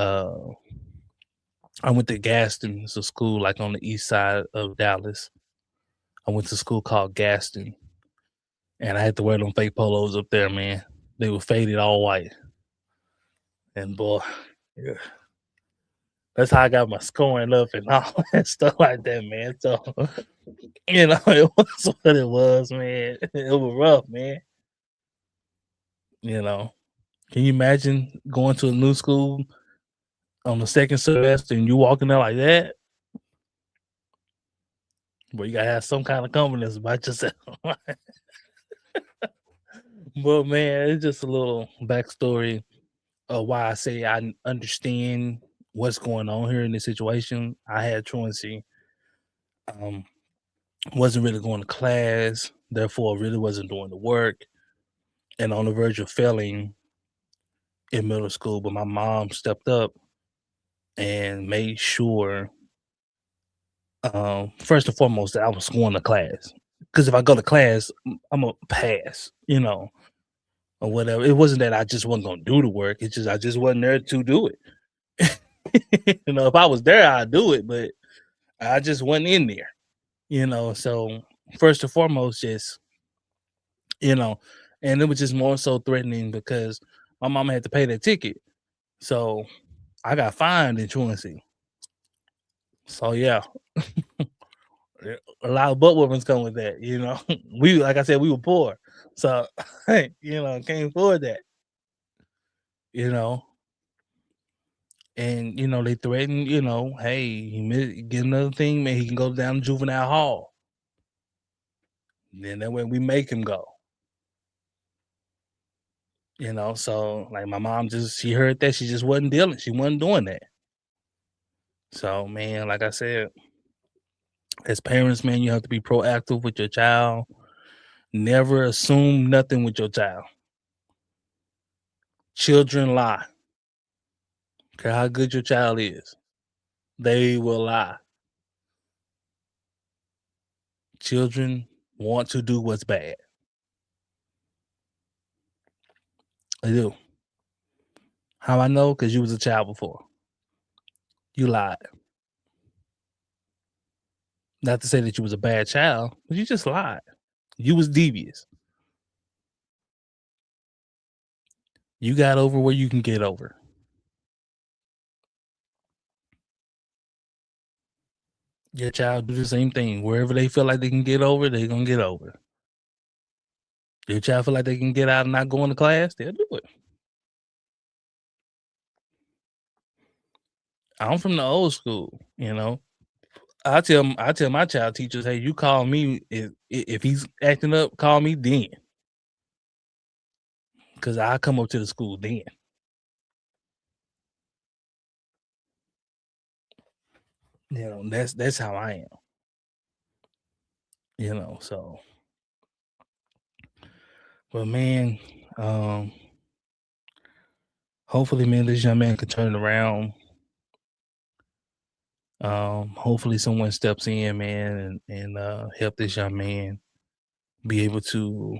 Gaston. It's a school like on the east side of Dallas. I went to a school called Gaston, and I had to wear them fake polos up there, man. They were faded all white, and boy, yeah, that's how I got my scoring up and all that stuff like that, man. So it was what it was, man. It was rough, man. Can you imagine going to a new school on the second semester and you walking there like that? But you gotta have some kind of confidence about yourself. But man, it's just a little backstory of why I say I understand what's going on here in this situation. I had truancy, um, wasn't really going to class, therefore really wasn't doing the work, and on the verge of failing in middle school. But my mom stepped up and made sure, first and foremost, that I was going to class. Because if I go to class, I'm gonna pass, or whatever. It wasn't that I just wasn't gonna do the work. It's just I just wasn't there to do it. If I was there, I'd do it, but I just wasn't in there. So first and foremost, just you know, and it was just more so threatening because my mama had to pay that ticket, so I got fined in truancy. So yeah, a lot of butt whoopings come with that. We like I said, we were poor, so can't afford that. You know, And they threaten, hey, get another thing, man. He can go down to juvenile hall. Then that way we make him go. So like my mom she heard that she just wasn't dealing. She wasn't doing that. So man, like I said, as parents, man, you have to be proactive with your child. Never assume nothing with your child. Children lie. Care how good your child is, they will lie. Children want to do what's bad. They do. How I know? Because you was a child before. You lied. Not to say that you was a bad child, but you just lied. You was devious. You got over where you can get over. Your child do the same thing. Wherever they feel like they can get over, they're gonna get over. Your child feel like they can get out and not going to class, they'll do it. I'm from the old school, I tell my child teachers, hey, you call me if he's acting up, call me then. Cause I come up to the school then. That's how I am. So but man, hopefully, man, this young man can turn it around. Hopefully someone steps in, man, and help this young man be able to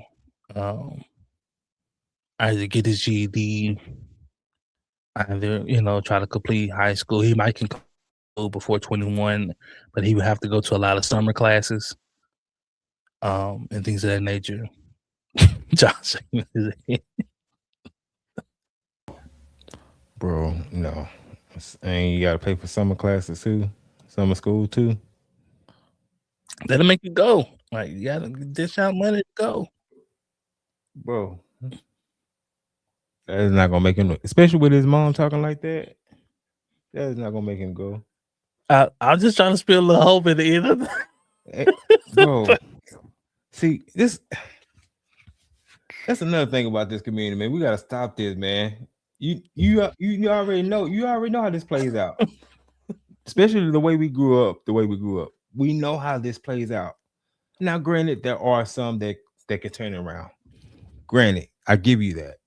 either get his GED, either try to complete high school. He might can go before 21, but he would have to go to a lot of summer classes, and things of that nature. Josh, Bro, no. And you gotta pay for summer classes too, summer school too. that'll make you go. Like you gotta dish out money to go. Bro. That is not gonna make him, especially with his mom talking like that. That is not gonna make him go. I'm just trying to spill a little hope at the end of Bro. See, that's another thing about this community, man. We gotta stop this, man. You already know how this plays out. Especially the way we grew up. We know how this plays out. Now, granted, there are some that can turn it around. Granted, I give you that.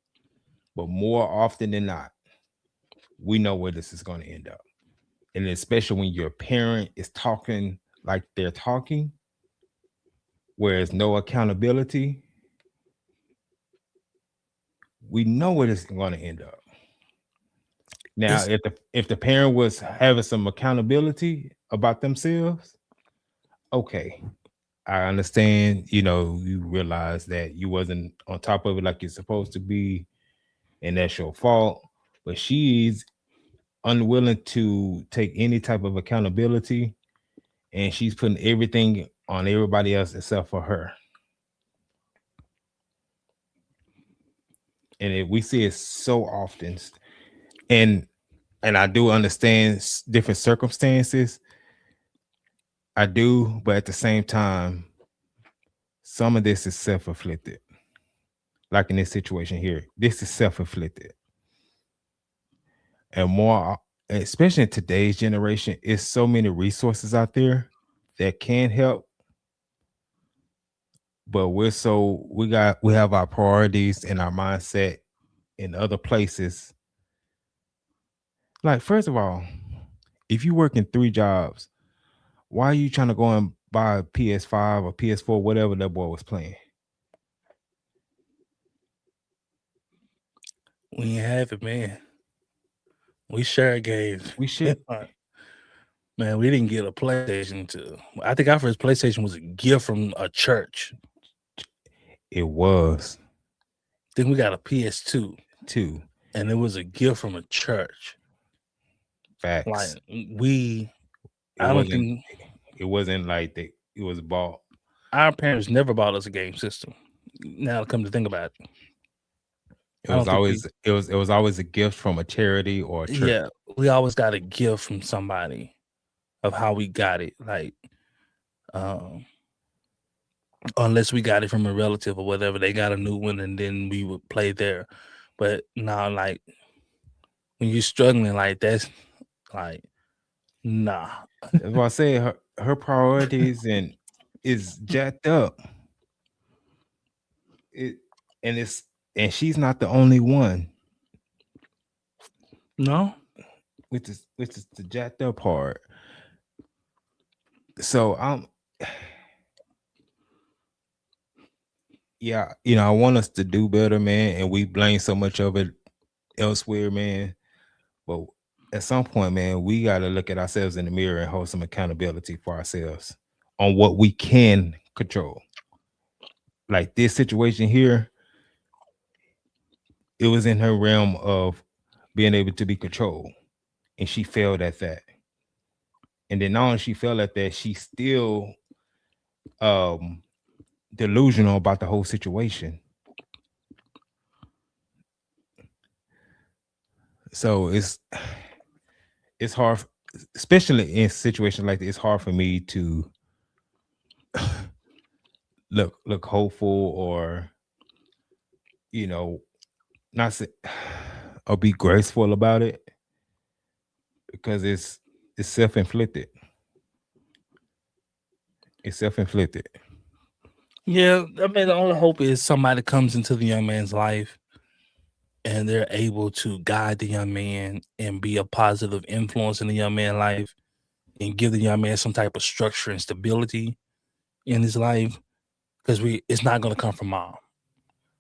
But more often than not, we know where this is going to end up. And especially when your parent is talking like they're talking, where there's no accountability, we know where this is going to end up. Now, if the parent was having some accountability about themselves, okay, I understand. You realize that you wasn't on top of it like you're supposed to be, and that's your fault. But she's unwilling to take any type of accountability, and she's putting everything on everybody else except for her. And we see it so often, and I do understand different circumstances. I do, but at the same time, some of this is self-inflicted. Like in this situation here, this is self-inflicted. And more, especially in today's generation, it's so many resources out there that can help. But we have our priorities and our mindset in other places. Like, first of all, if you work in 3 jobs, why are you trying to go and buy a PS5 or PS4, whatever that boy was playing? We ain't have it, man. We share games. We should. Man, we didn't get a PlayStation I think our first PlayStation was a gift from a church. It was. Then we got a PS2. And it was a gift from a church. Facts. Like it wasn't like it was bought. Our parents never bought us a game system. Now come to think about it. It was always a gift from a charity or a church. Yeah, we always got a gift from somebody of how we got it. Like unless we got it from a relative or whatever, they got a new one and then we would play there. But now, like when you're struggling like that's like, nah. That's why I say her priorities and is jacked up. And she's not the only one. No, which is the jacked up part. So yeah, I want us to do better, man, and we blame so much of it elsewhere, man. But at some point, man, we got to look at ourselves in the mirror and hold some accountability for ourselves on what we can control. Like this situation here, it was in her realm of being able to be controlled, and she failed at that. And then not only she failed at that, she still delusional about the whole situation. So it's hard, especially in situations like this. It's hard for me to look hopeful or not say, or be graceful about it, because it's self-inflicted. It's self-inflicted. Yeah, I mean, the only hope is somebody comes into the young man's life and they're able to guide the young man and be a positive influence in the young man's life and give the young man some type of structure and stability in his life, because it's not going to come from mom.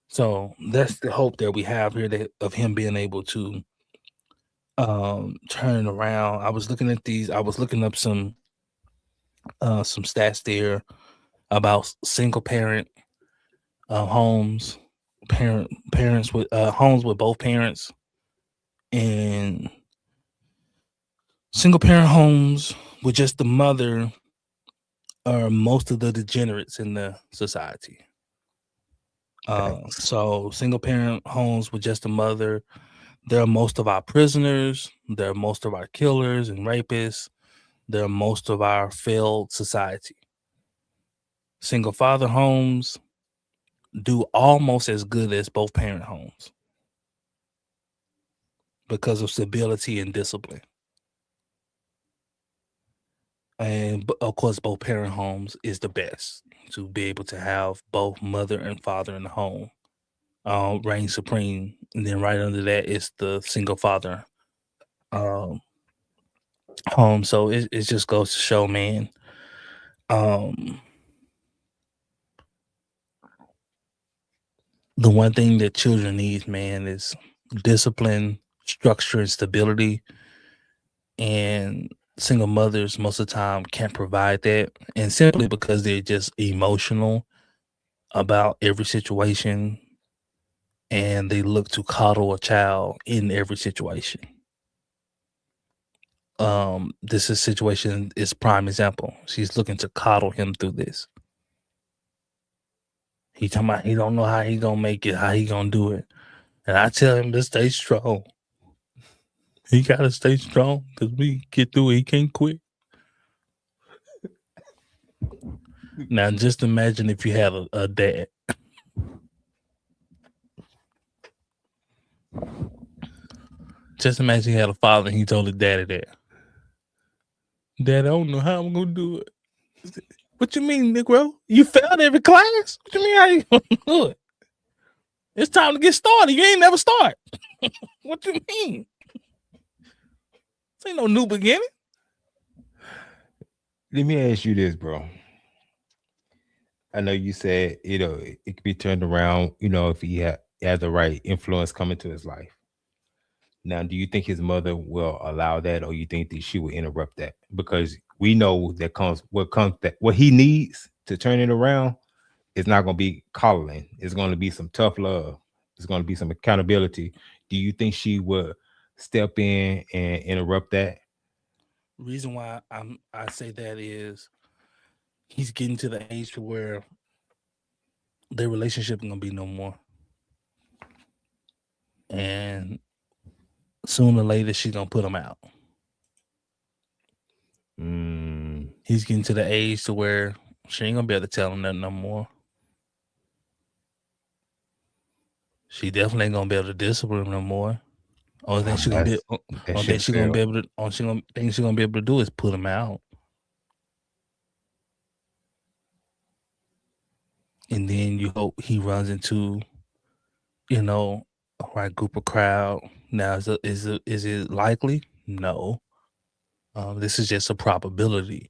So that's the hope that we have here, that of him being able to turn it around. I was looking up some stats there about single parent homes, parents with homes with both parents, and single parent homes with just the mother are most of the degenerates in the society. So single parent homes with just the mother, they're most of our prisoners, they're most of our killers and rapists, they're most of our failed society. Single father homes do almost as good as both parent homes because of stability and discipline. And of course, both parent homes is the best, to be able to have both mother and father in the home reign supreme. And then right under that is the single father home. So it just goes to show, man, the one thing that children need, man, is discipline, structure, and stability. And single mothers most of the time can't provide that, and simply because they're just emotional about every situation, and they look to coddle a child in every situation. This is situation is prime example. She's looking to coddle him through this. He talking about he don't know how he gonna make it, how he gonna do it. And I tell him to stay strong. He gotta stay strong because we get through it. He can't quit. Now just imagine if you had a dad. Just imagine you had a father and he told his daddy that. Dad, I don't know how I'm gonna do it. What you mean, Negro? You failed every class? What you mean how you gonna do it? It's time to get started. You ain't never start. What you mean? This ain't no new beginning. Let me ask you this, bro. I know you said, it could be turned around, if he had the right influence coming to his life. Now, do you think his mother will allow that, or you think that she will interrupt that? Because we know that what he needs to turn it around is not going to be coddling. It's going to be some tough love. It's going to be some accountability. Do you think she would step in and interrupt that? Reason why I say that is he's getting to the age to where their relationship is gonna be no more, and sooner or later she's gonna put him out. He's getting to the age to where she ain't gonna be able to tell him nothing no more. She definitely ain't gonna be able to discipline him no more. Only thing she's gonna be able to do is put him out. And then you hope he runs into, a right group of crowd. Now, is it likely? No. This is just a probability.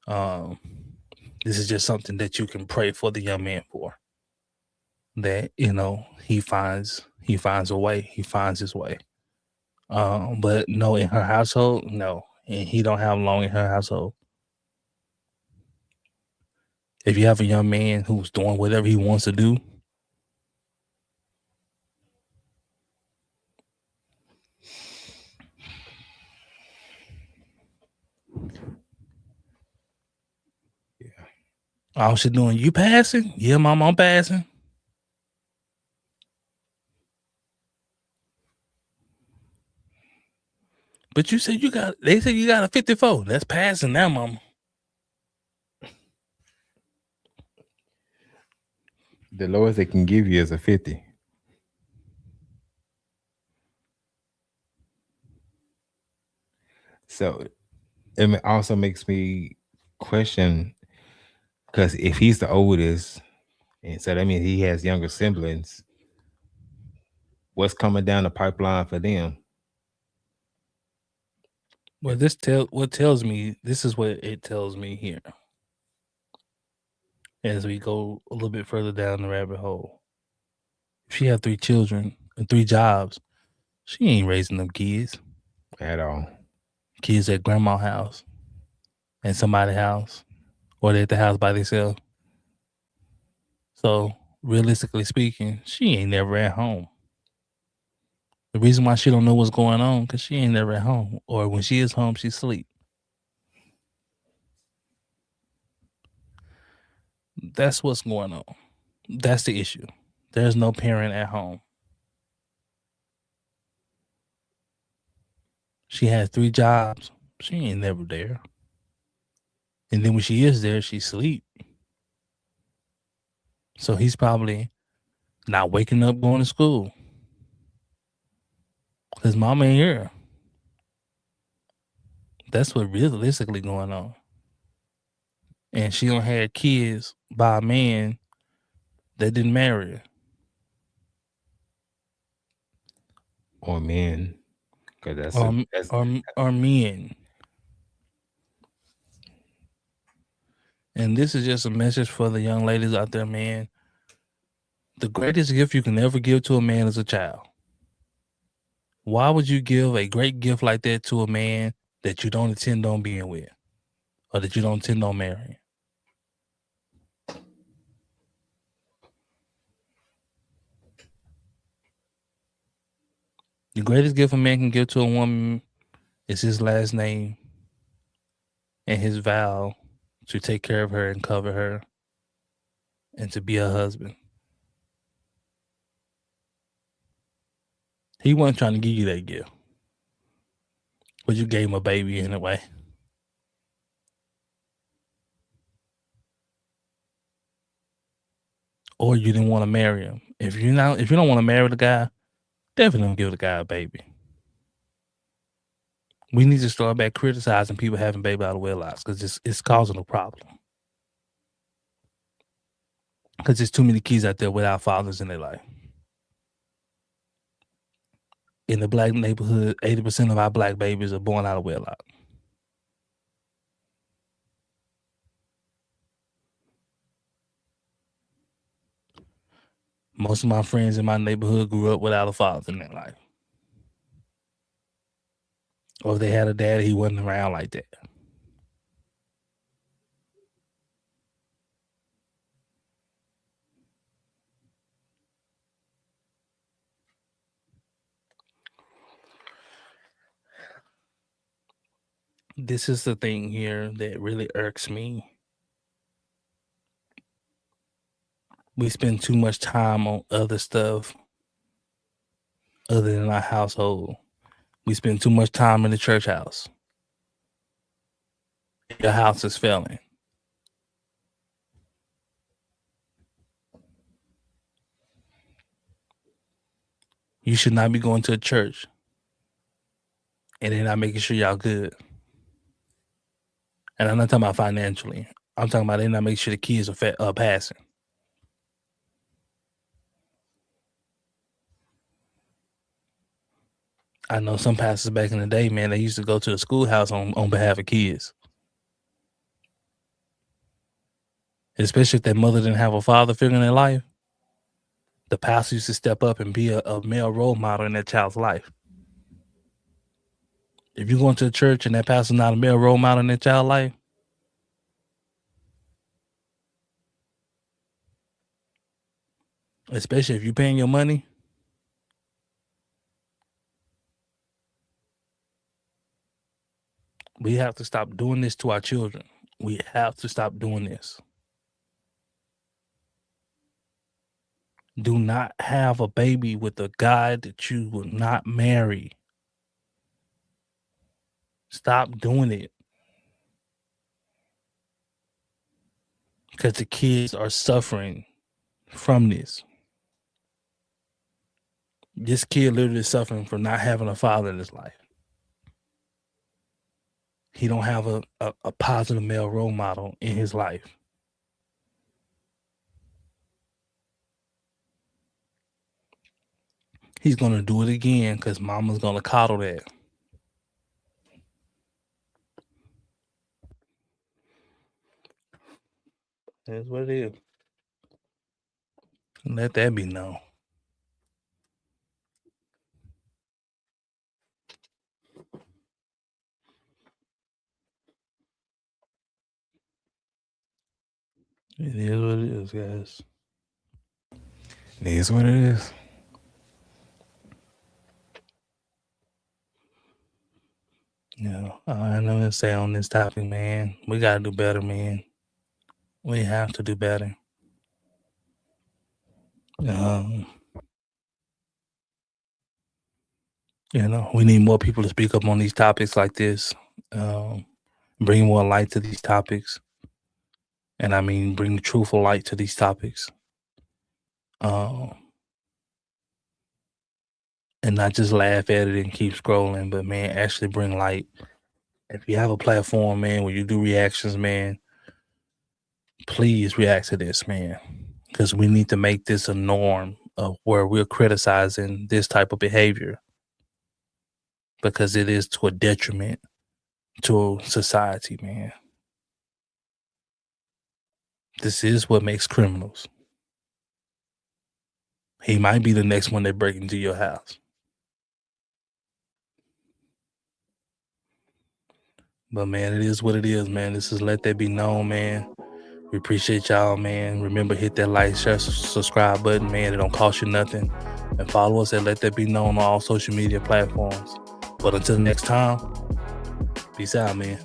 This is just something that you can pray for the young man for. That he finds a way. He finds his way. But no, in her household, no, and he don't have long in her household. If you have a young man who's doing whatever he wants to do, all she doing, you passing? Yeah, mom, I'm passing. But you said they said you got a 54. That's passing now, mama. The lowest they can give you is a 50. So it also makes me question Because if he's the oldest, and so that means he has younger siblings, what's coming down the pipeline for them? Well, this is what it tells me here. As we go a little bit further down the rabbit hole. If she have 3 children and 3 jobs, she ain't raising them kids. At all. Kids at grandma's house and somebody's house, or they're at the house by themselves. So realistically speaking, she ain't never at home. The reason why she don't know what's going on, because she ain't never at home. Or when she is home, she sleep. That's what's going on. That's the issue. There's no parent at home. She has 3 jobs. She ain't never there. And then when she is there, she sleep. So he's probably not waking up going to school. His mom ain't here. That's what realistically going on. And she don't have kids by a man that didn't marry her. Or men. Because or men. And this is just a message for the young ladies out there, man. The greatest gift you can ever give to a man is a child. Why would you give a great gift like that to a man that you don't intend on being with, or that you don't intend on marrying? The greatest gift a man can give to a woman is his last name and his vow to take care of her and cover her and to be her husband. He wasn't trying to give you that gift, but you gave him a baby anyway. Or you didn't want to marry him. If you don't want to marry the guy, definitely don't give the guy a baby. We need to start back criticizing people having baby out of wedlocks because it's causing a problem. Because there's too many kids out there without fathers in their life. In the black neighborhood, 80% of our black babies are born out of wedlock. Most of my friends in my neighborhood grew up without a father in their life. Or if they had a dad, he wasn't around like that. This is the thing here that really irks me. We spend too much time on other stuff other than our household. We spend too much time in the church house. Your house is failing. You should not be going to a church and they're not making sure y'all good. And I'm not talking about financially. I'm talking about they're not making sure the kids are passing. I know some pastors back in the day, man, they used to go to the schoolhouse on behalf of kids. Especially if that mother didn't have a father figure in their life. The pastor used to step up and be a male role model in that child's life. If you're going to a church and that pastor's not a male role model in that child's life, especially if you're paying your money, we have to stop doing this to our children. We have to stop doing this. Do not have a baby with a guy that you will not marry. Stop doing it. Because the kids are suffering from this. This kid literally is suffering from not having a father in his life. He don't have a positive male role model in his life. He's gonna do it again because mama's gonna coddle that. That's what it is. Let that be known. It is what it is, guys. It is what it is. Yeah, all I'm gonna say on this topic, man, we gotta do better, man. We have to do better. We need more people to speak up on these topics like this. Bring more light to these topics. And I mean, bring truthful light to these topics. And not just laugh at it and keep scrolling, but, man, actually bring light. If you have a platform, man, where you do reactions, man, please react to this, man. Because we need to make this a norm of where we're criticizing this type of behavior. Because it is to a detriment to society, man. This is what makes criminals. He might be the next one that break into your house. But, man, it is what it is, man. This is Let That Be Known, man. We appreciate y'all, man. Remember, hit that like, share, subscribe button, man. It don't cost you nothing. And follow us at Let That Be Known on all social media platforms. But until next time, peace out, man.